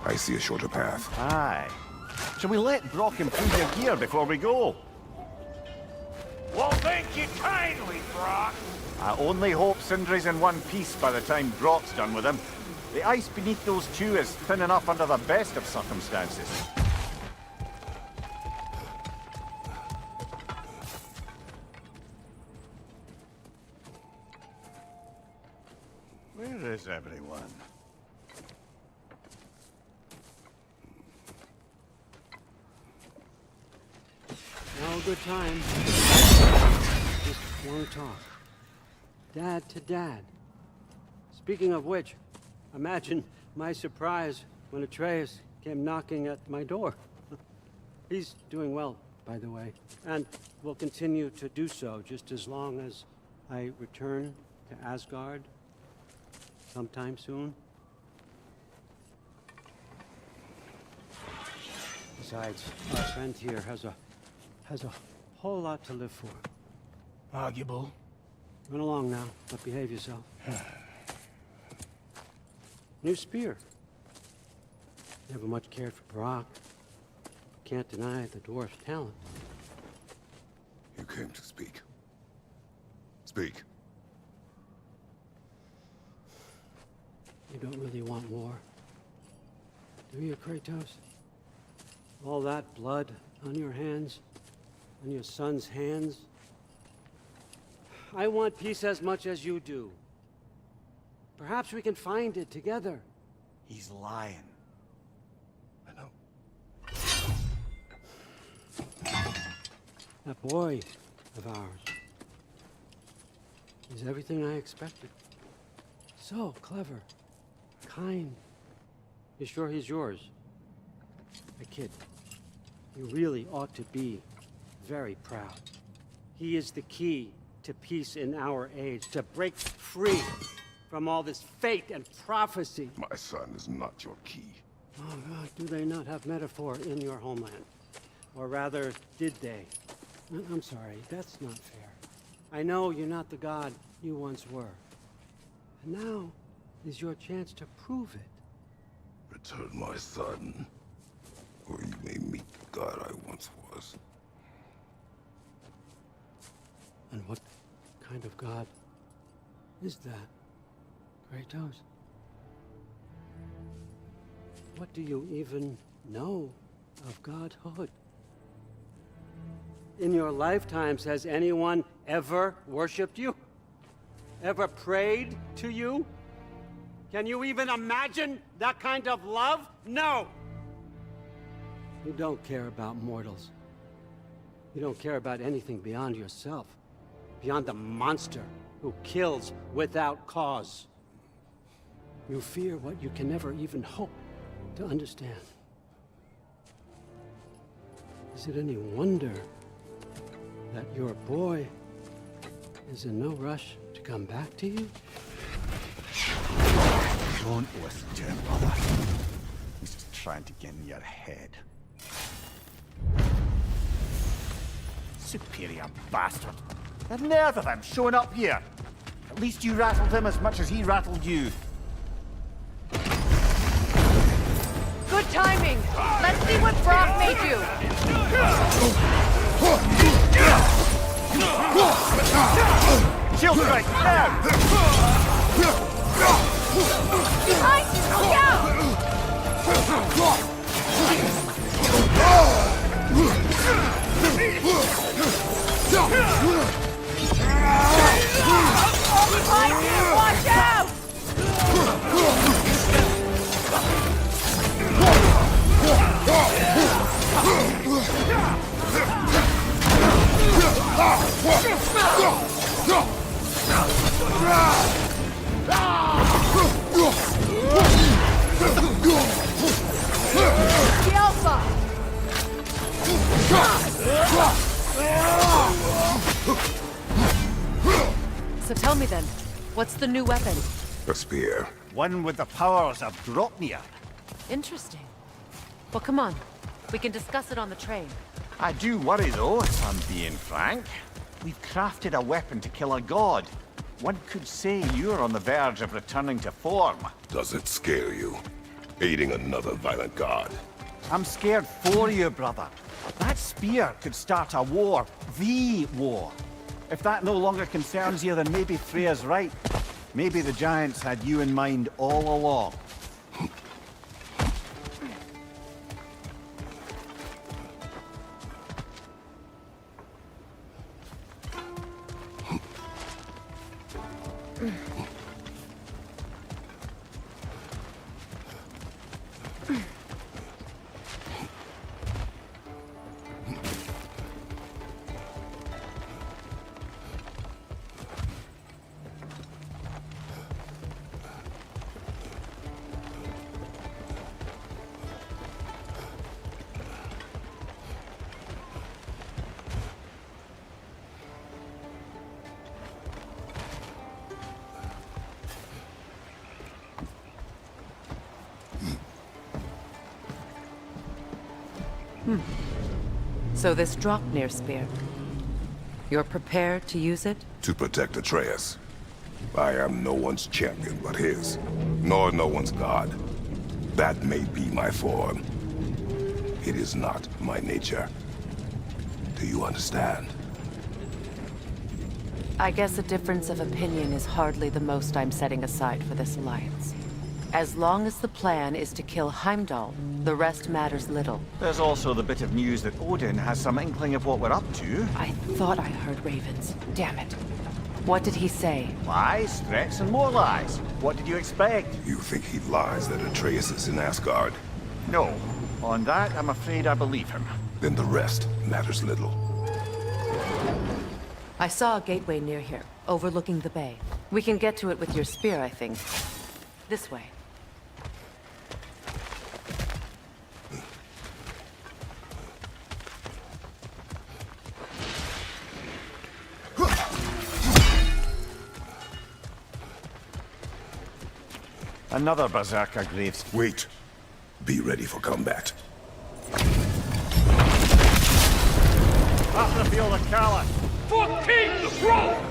I see a shorter path. Aye. Shall we let Brock improve your gear before we go? Well, thank you kindly, Brock. I only hope Sindri's in one piece by the time Brock's done with him. The ice beneath those two is thin enough under the best of circumstances. Where is everyone? No good time. Just want to talk. Dad to dad. Speaking of which, imagine my surprise when Atreus came knocking at my door. He's doing well, by the way, and will continue to do so just as long as I return to Asgard sometime soon. Besides, our friend here has a whole lot to live for. Arguable. Run along now, but behave yourself. New spear. Never much cared for Brock. Can't deny the dwarf's talent. You came to speak. Speak. You don't really want war, do you, Kratos? All that blood on your hands, on your son's hands. I want peace as much as you do. Perhaps we can find it together. He's lying. I know. That boy of ours is everything I expected. So clever, kind. You sure he's yours? A kid. You really ought to be very proud. He is the key to peace in our age, to break free from all this fate and prophecy. My son is not your key. Oh God, do they not have metaphor in your homeland? Or rather, did they? I'm sorry, that's not fair. I know you're not the god you once were. And now is your chance to prove it. Return my son, or you may meet the god I once was. And what kind of god is that, Kratos? What do you even know of godhood? In your lifetimes, has anyone ever worshipped you? Ever prayed to you? Can you even imagine that kind of love? No! You don't care about mortals. You don't care about anything beyond yourself. Beyond the monster who kills without cause. You fear what you can never even hope to understand. Is it any wonder that your boy is in no rush to come back to you? Don't listen to him, brother. He's just trying to get in your head. Superior bastard. The nerve of him showing up here. At least you rattled him as much as he rattled you. Good timing! Let's see what Brock made you! Shield strike, now! Behind you! Look out! Behind you! Watch out! The Alpha! So tell me then, what's the new weapon? A spear. One with the powers of Dropnir. Interesting. Well, come on. We can discuss it on the train. I do worry though, if I'm being frank. We've crafted a weapon to kill a god. One could say you're on the verge of returning to form. Does it scare you? Aiding another violent god? I'm scared for you, brother. That spear could start a war. The war. If that no longer concerns you, then maybe Freya's right. Maybe the Giants had you in mind all along. So this Dropnir spear, you're prepared to use it? To protect Atreus. I am no one's champion but his, nor no one's god. That may be my form. It is not my nature. Do you understand? I guess a difference of opinion is hardly the most I'm setting aside for this alliance. As long as the plan is to kill Heimdall, the rest matters little. There's also the bit of news that Odin has some inkling of what we're up to. I thought I heard ravens. Damn it. What did he say? Lies, threats, and more lies. What did you expect? You think he lies that Atreus is in Asgard? No. On that, I'm afraid I believe him. Then the rest matters little. I saw a gateway near here, overlooking the bay. We can get to it with your spear, I think. This way. Another berserker graves. Wait. Be ready for combat. Up the field of Kala. For King Throne!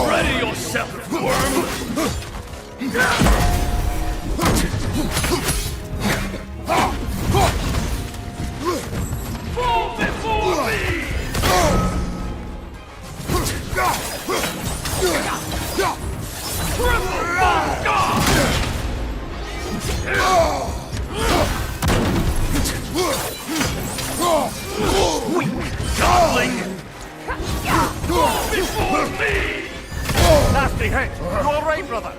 Ready yourself, worm! Fall before me! Godling! Fall before me! Nasty hit! You all right, brother?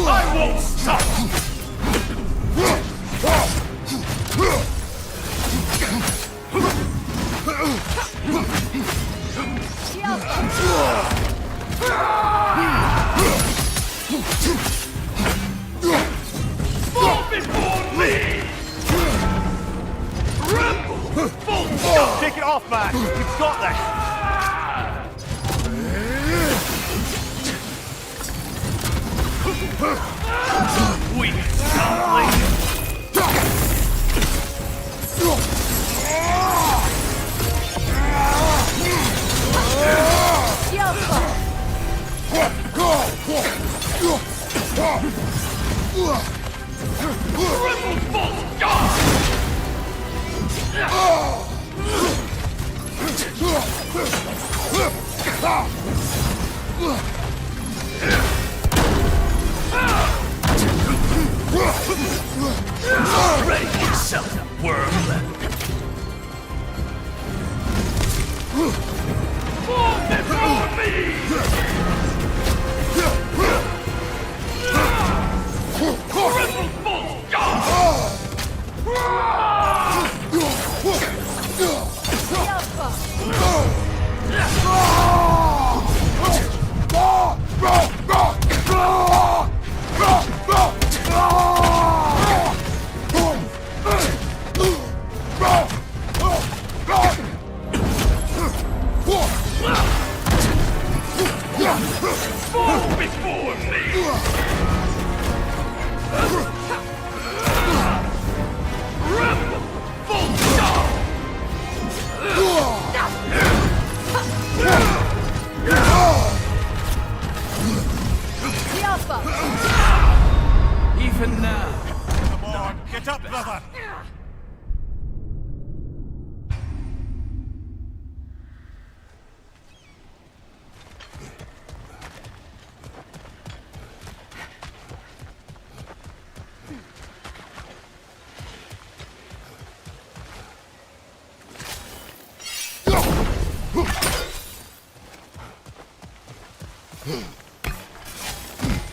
I won't stop! Fall before me! Rebel! Full stop! Take it off, man! You've got this! We stop later! Ready yourself, worm. Fall before me! Triple full stop! Fall before me! Rebel! Full stop! Even now. Come on, get up, brother!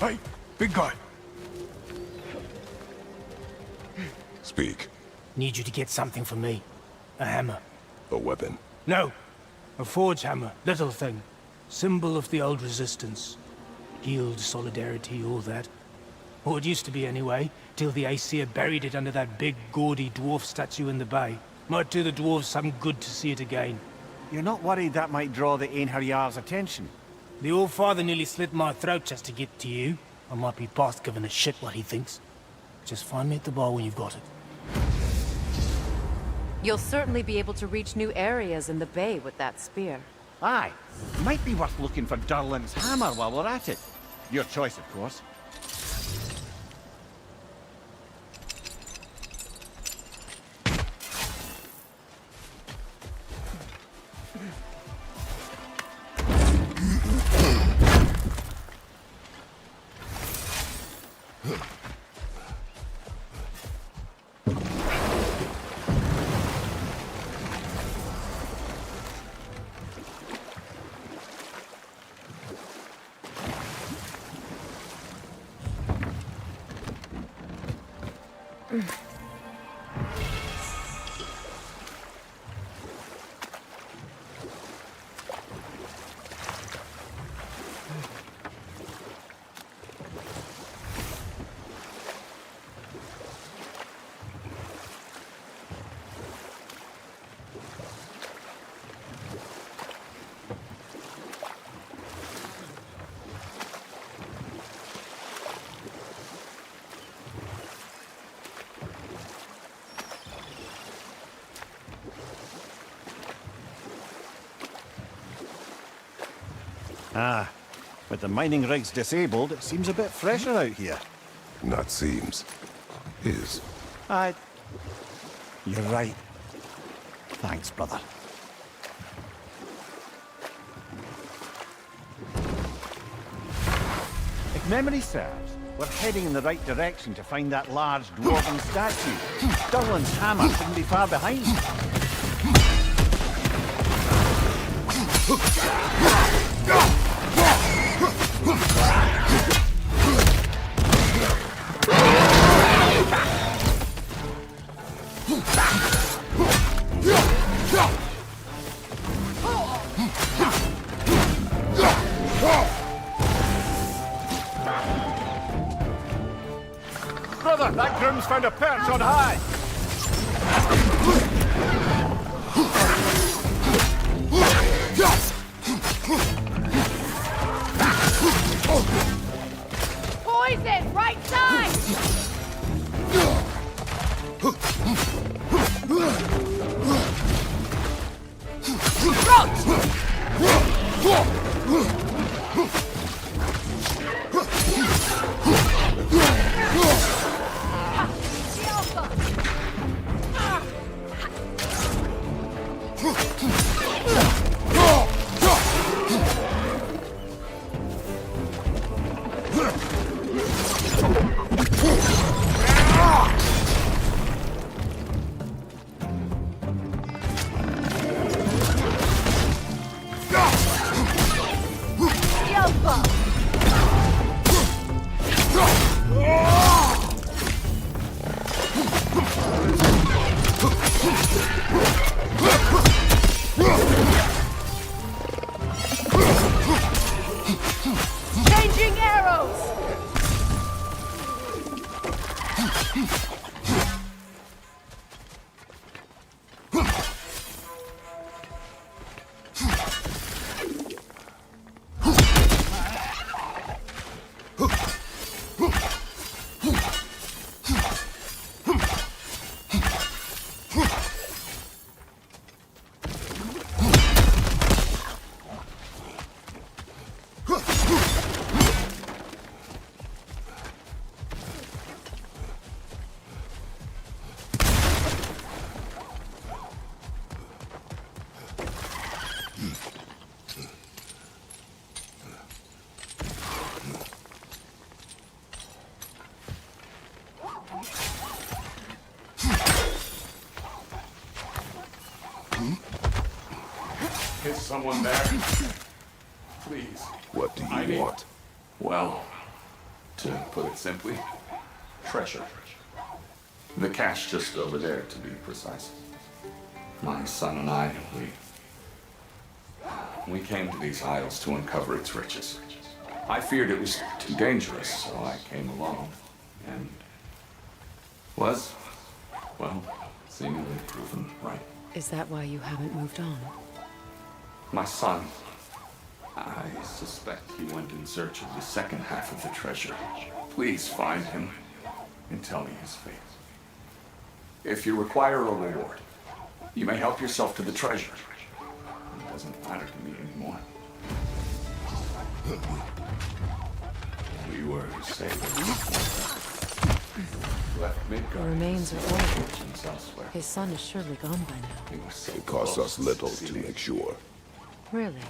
Hey, big guy. Speak. Need you to get something for me. A hammer. A weapon. No. A forge hammer. Little thing. Symbol of the old resistance. Guild, solidarity, all that. Or it used to be anyway, till the Aesir buried it under that big, gaudy dwarf statue in the bay. Might do the dwarves some good to see it again. You're not worried that might draw the Einherjar's attention? The old father nearly slit my throat just to get to you. I might be past giving a shit what he thinks. Just find me at the bar when you've got it. You'll certainly be able to reach new areas in the bay with that spear. Aye. Might be worth looking for Durlin's hammer while we're at it. Your choice, of course. Ah, with the mining rigs disabled, it seems a bit fresher out here. Not seems. Is. Aye, You're right. Thanks, brother. If memory serves, we're heading in the right direction to find that large dwarven statue. Durlin's hammer shouldn't be far behind. Brother, that groom's found a perch on high! Poison! Right side! Changing arrows! Is someone there? Please. What do I you need- want? Well, to put it simply, treasure. The cache just over there, to be precise. My son and I, we came to these isles to uncover its riches. I feared it was too dangerous, so I came along, and was, well, seemingly proven right. Is that why you haven't moved on? My son, I suspect he went in search of the second half of the treasure. Please find him and tell me his fate. If you require a reward, you may help yourself to the treasure. It doesn't matter to me anymore. We were saved. Left Midgard. The remains are old. Fortunes elsewhere. His son is surely gone by now. We were so It costs close us little to succeeding. make sure. Really?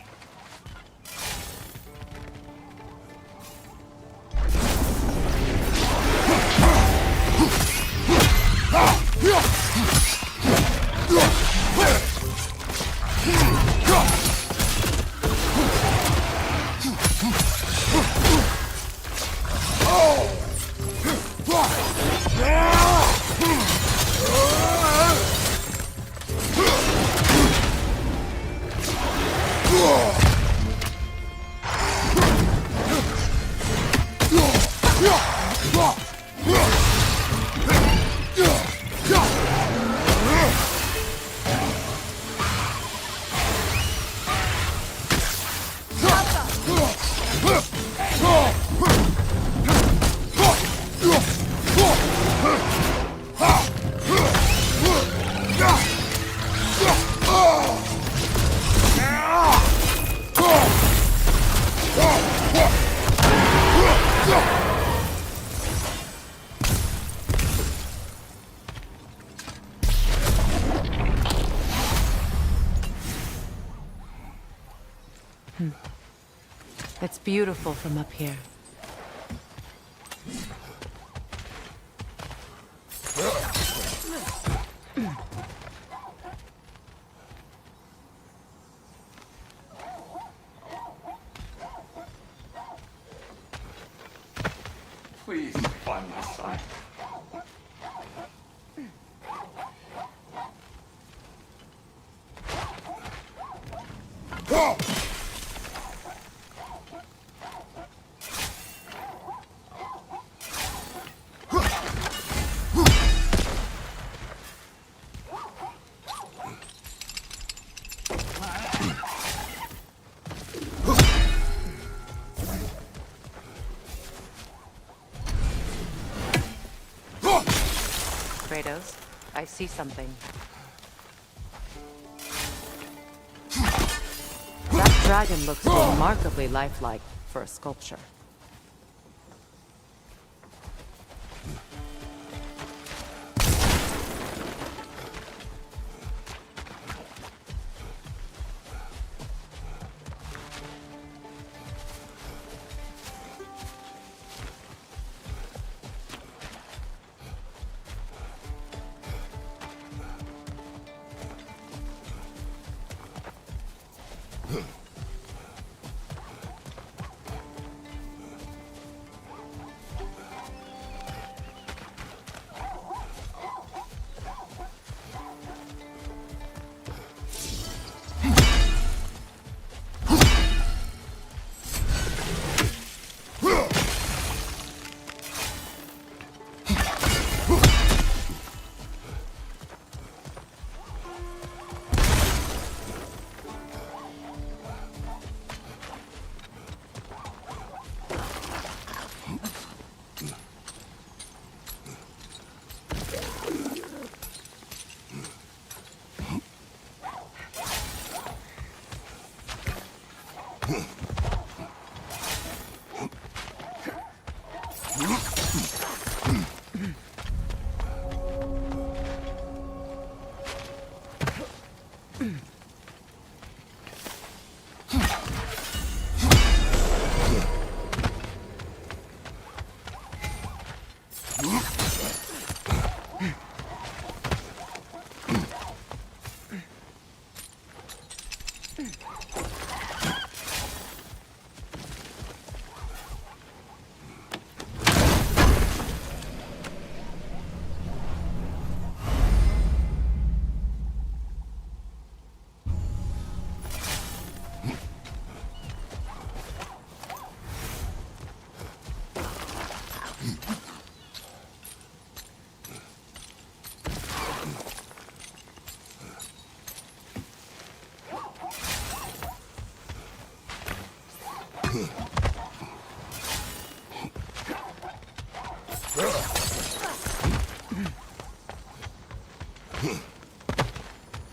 It's beautiful from up here. Please find my son. Kratos, I see something. That dragon looks remarkably lifelike for a sculpture.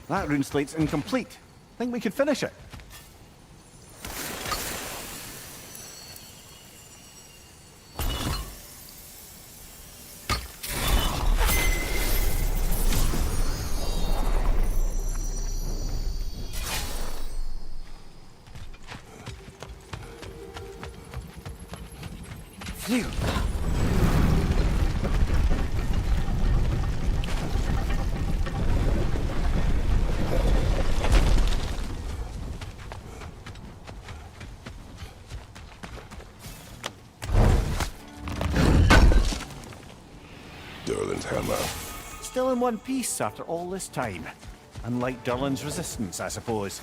That rune slate's incomplete. Think we could finish it? Phew. Durlin's hammer. Still in one piece after all this time. Unlike Durlin's resistance, I suppose.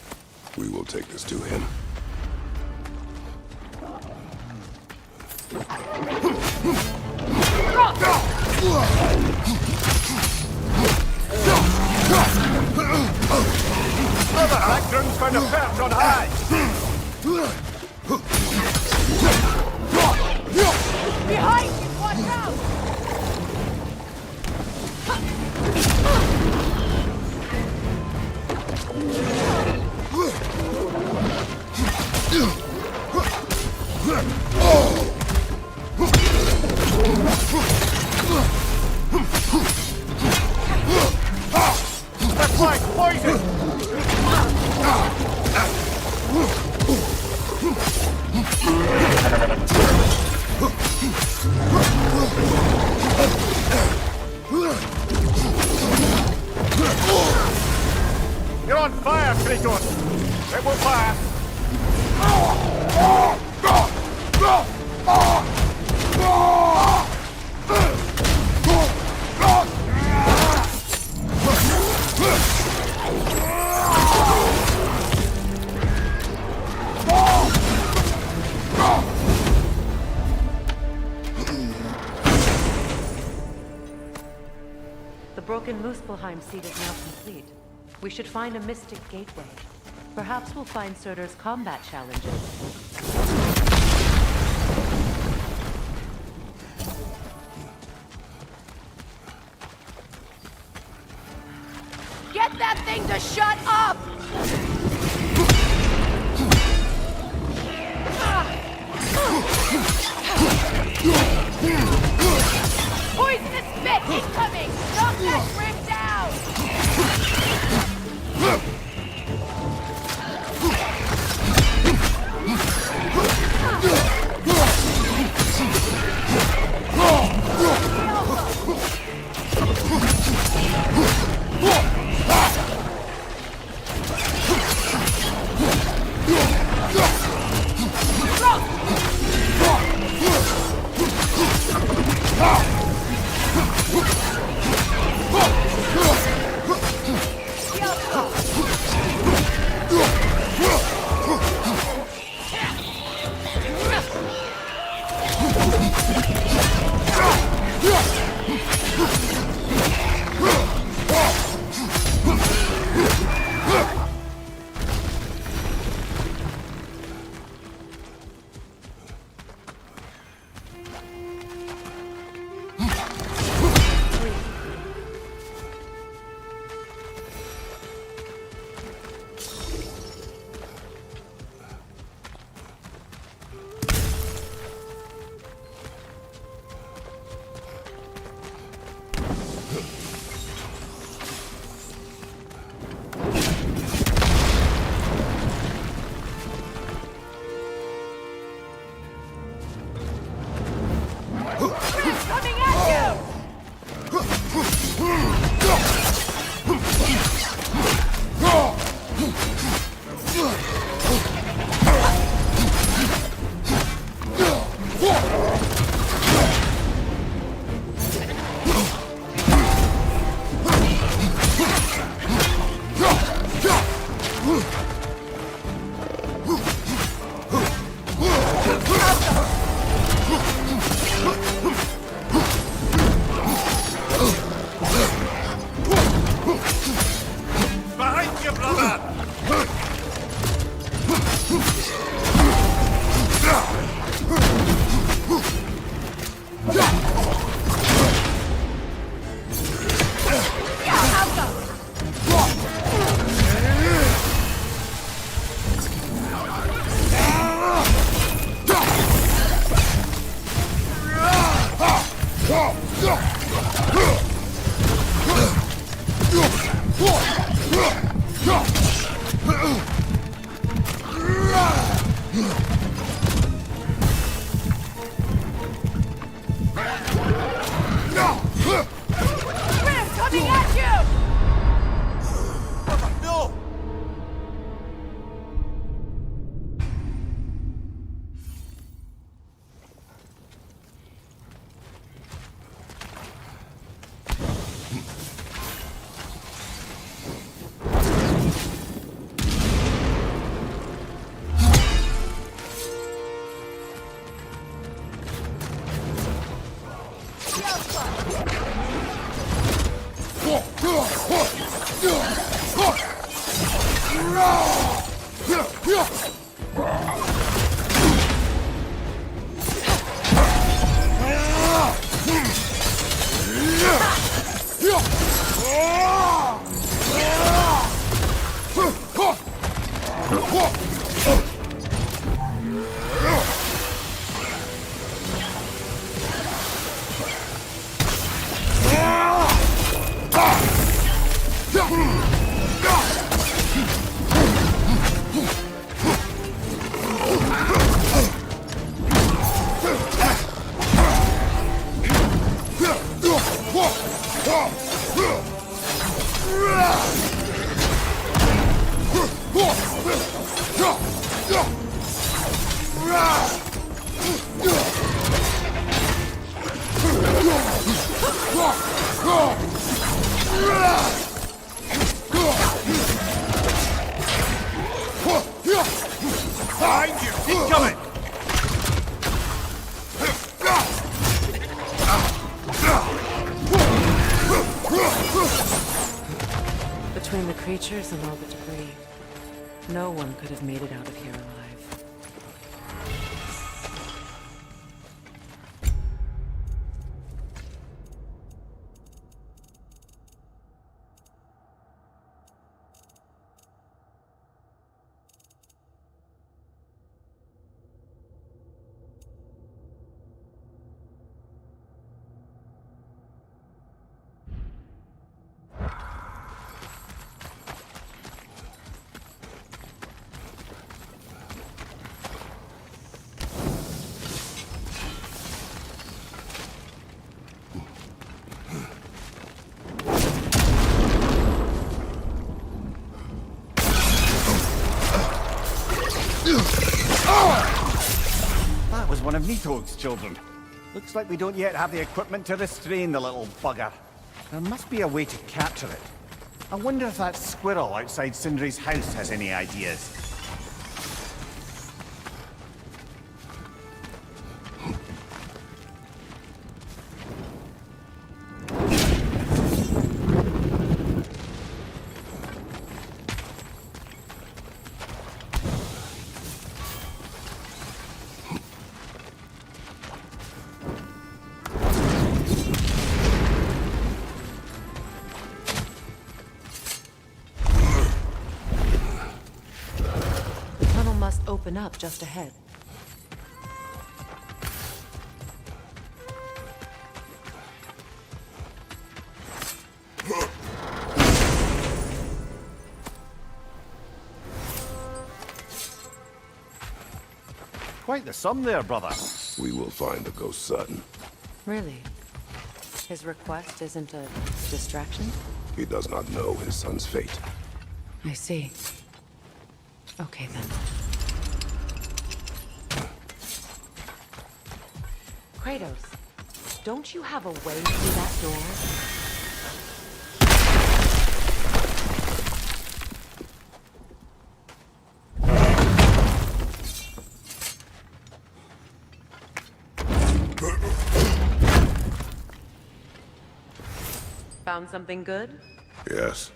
We will take this to him. Background's found a perch on high! Behind you! Watch out! That's like poison! in Muspelheim seat is now complete. We should find a mystic gateway. Perhaps we'll find Surtur's combat challenges. Get that thing to shut up! Poisonous spit incoming! Knock that shrimp down! Coming at you! Behind you, brother! We're coming at you! No! Behind you! Incoming! Between the creatures and all the debris, no one could have made it out of here alive. That was one of Nito's children. Looks like we don't yet have the equipment to restrain the little bugger. There must be a way to capture it. I wonder if that squirrel outside Sindri's house has any ideas. Open up just ahead. Quite the sum there, brother. We will find the ghost son. Really? His request isn't a distraction? He does not know his son's fate. I see. Okay then. Kratos, don't you have a way through that door? Found something good? Yes.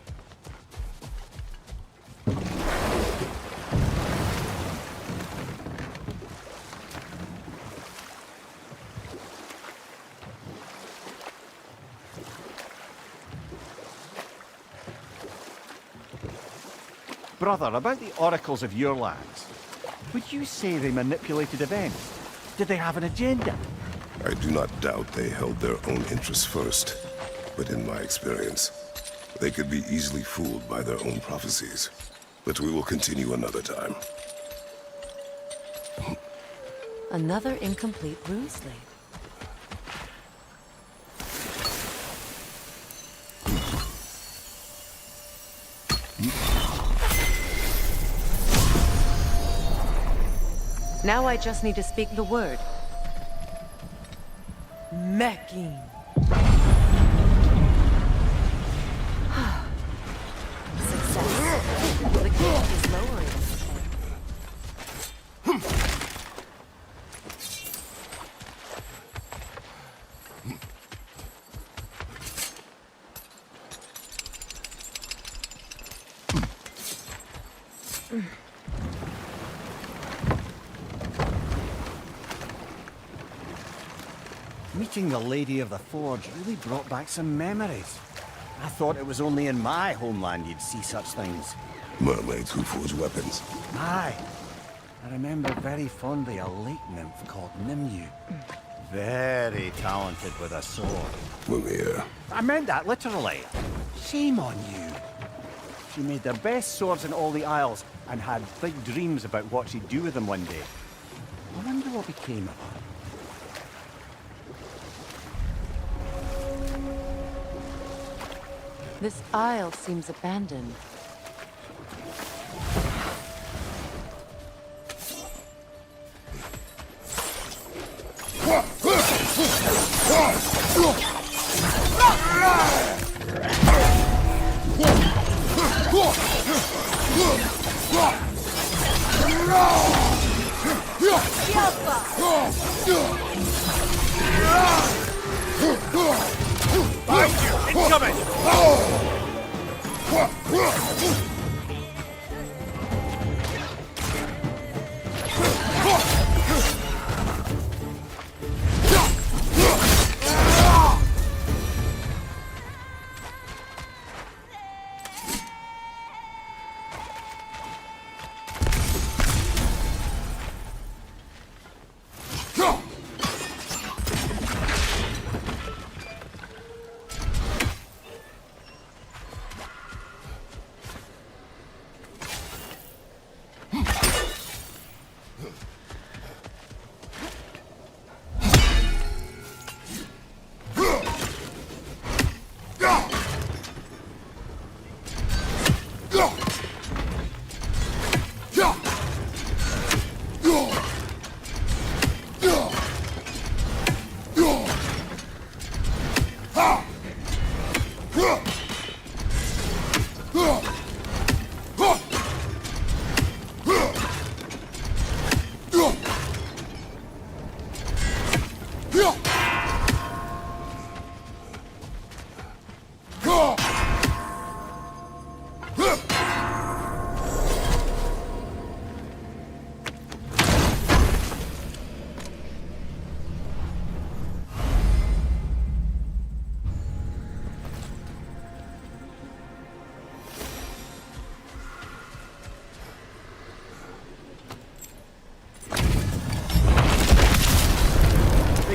Brother, about the oracles of your lands, would you say they manipulated events? Did they have an agenda? I do not doubt they held their own interests first, but in my experience, they could be easily fooled by their own prophecies. But we will continue another time. Another incomplete rune slate. Now I just need to speak the word. Mecking. Success. The gate is lowering. Meeting the Lady of the Forge really brought back some memories. I thought it was only in my homeland you'd see such things. Mermaids who forge weapons. Aye. I remember very fondly a lake nymph called Nimue. Very talented with a sword. Mimir. I meant that literally. Shame on you. She made the best swords in all the Isles and had big dreams about what she'd do with them one day. I wonder what became of her. This isle seems abandoned.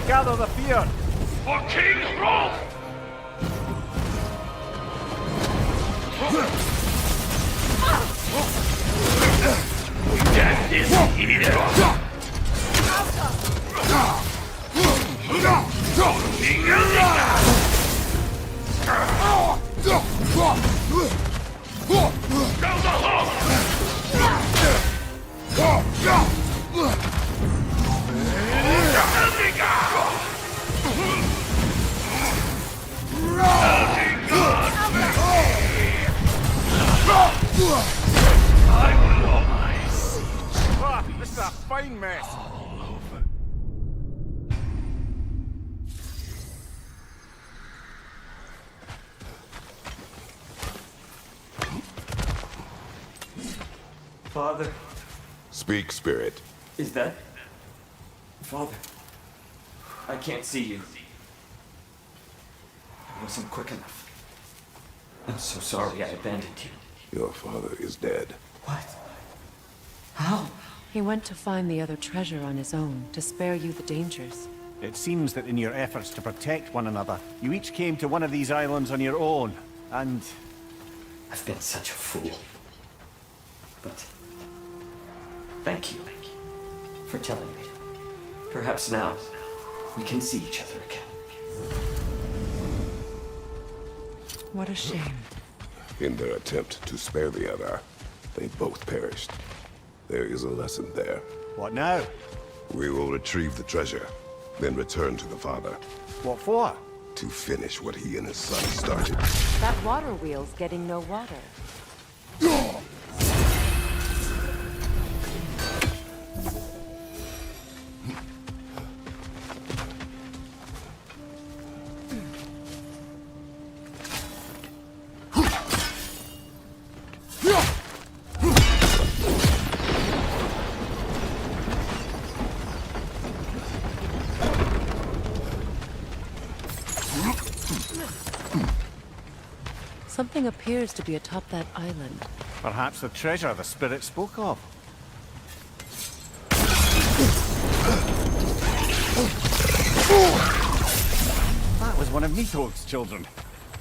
Gather the fear! For King Rolf! Death is here! This is a fine mess. Father, Speak, Spirit. is that... Father, I can't see you. I wasn't quick enough. I'm so sorry I abandoned you. Your father is dead. What? How? He went to find the other treasure on his own, to spare you the dangers. It seems that in your efforts to protect one another, you each came to one of these islands on your own, and... I've been such a fool. But... thank you for telling me. Perhaps now, we can see each other again. What a shame. In their attempt to spare the other, they both perished. There is a lesson there. What now? We will retrieve the treasure, then return to the father. What for? To finish what he and his son started. That water wheel's getting no water. Something appears to be atop that island. Perhaps the treasure the spirit spoke of. That was one of Nito's children.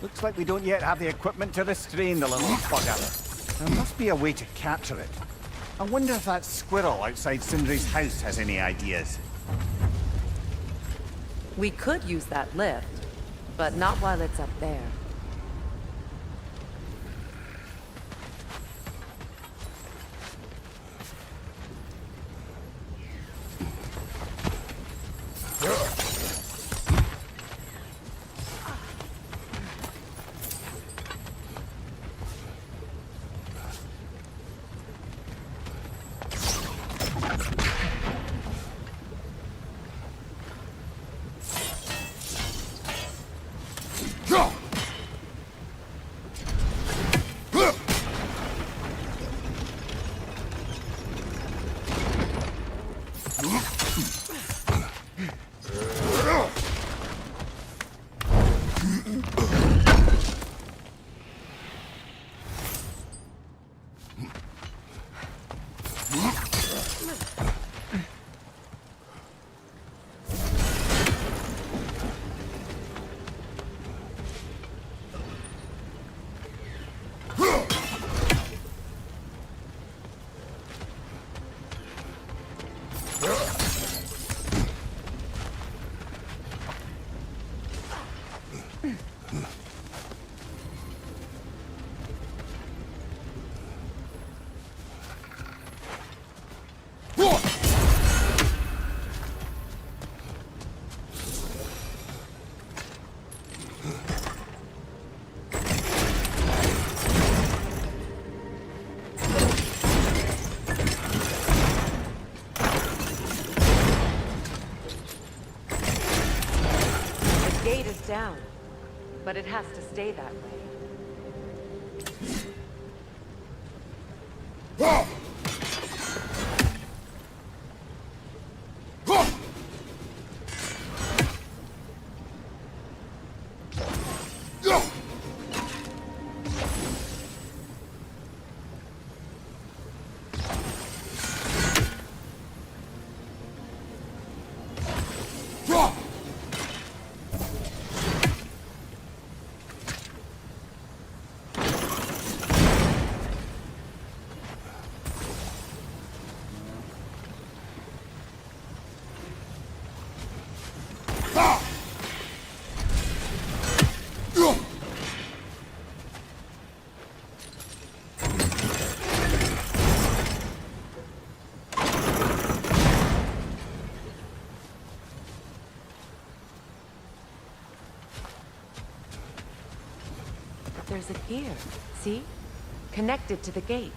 Looks like we don't yet have the equipment to restrain the little bugger. There must be a way to capture it. I wonder if that squirrel outside Sindri's house has any ideas. We could use that lift, but not while it's up there. Down, but it has to stay that way. There's a gear, see? Connected to the gate.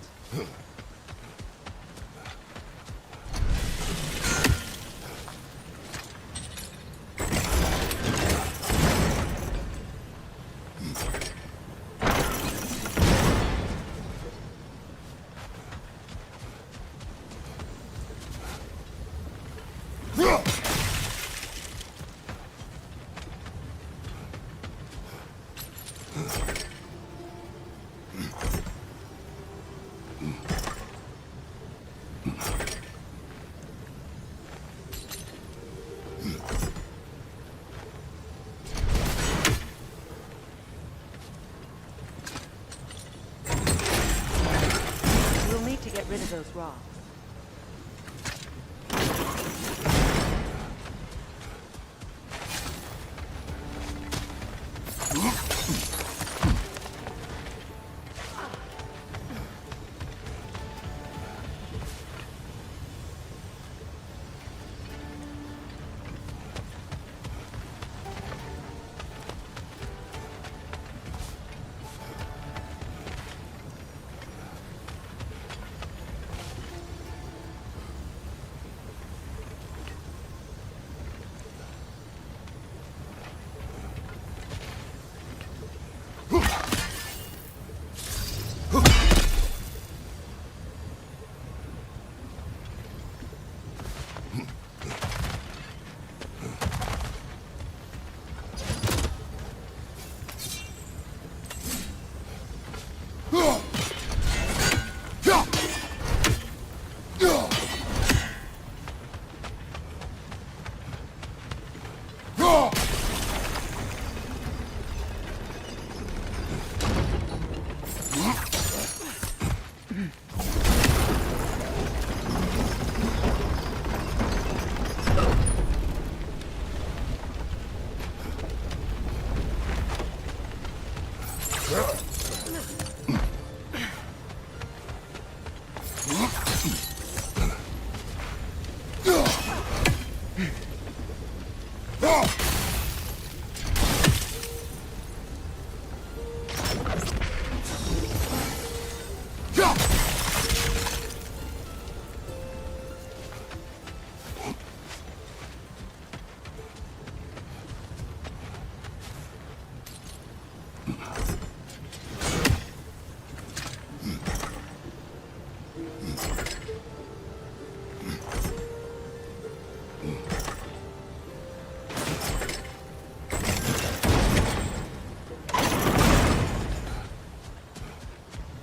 Get rid of those rocks.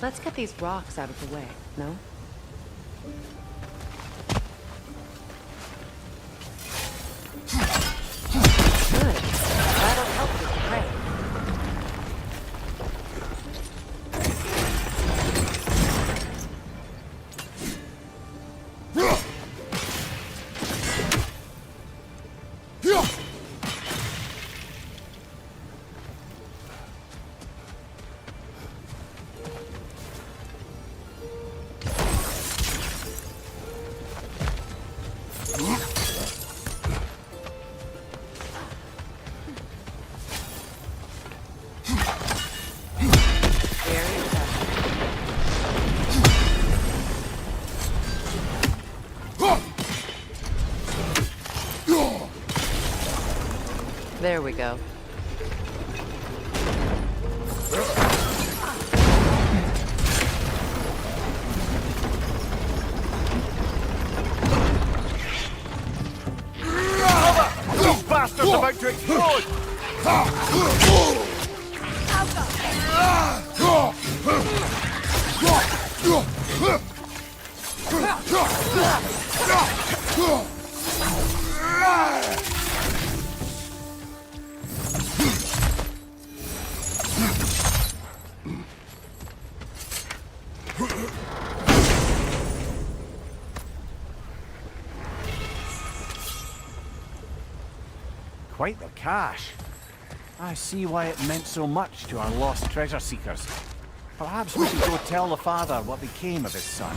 Let's get these rocks out of the way, no? Good. That'll help with the prey. There we go. These bastards about to explode! Quite the cache. I see why it meant so much to our lost treasure seekers. Perhaps we should go tell the father what became of his son.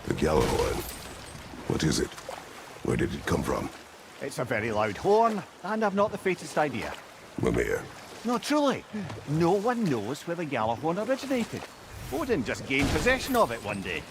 The Gjallarhorn. What is it? Where did it come from? It's a very loud horn, and I've not the faintest idea. Mimir. No, truly. No one knows where the Gjallarhorn originated. Odin just gained possession of it one day.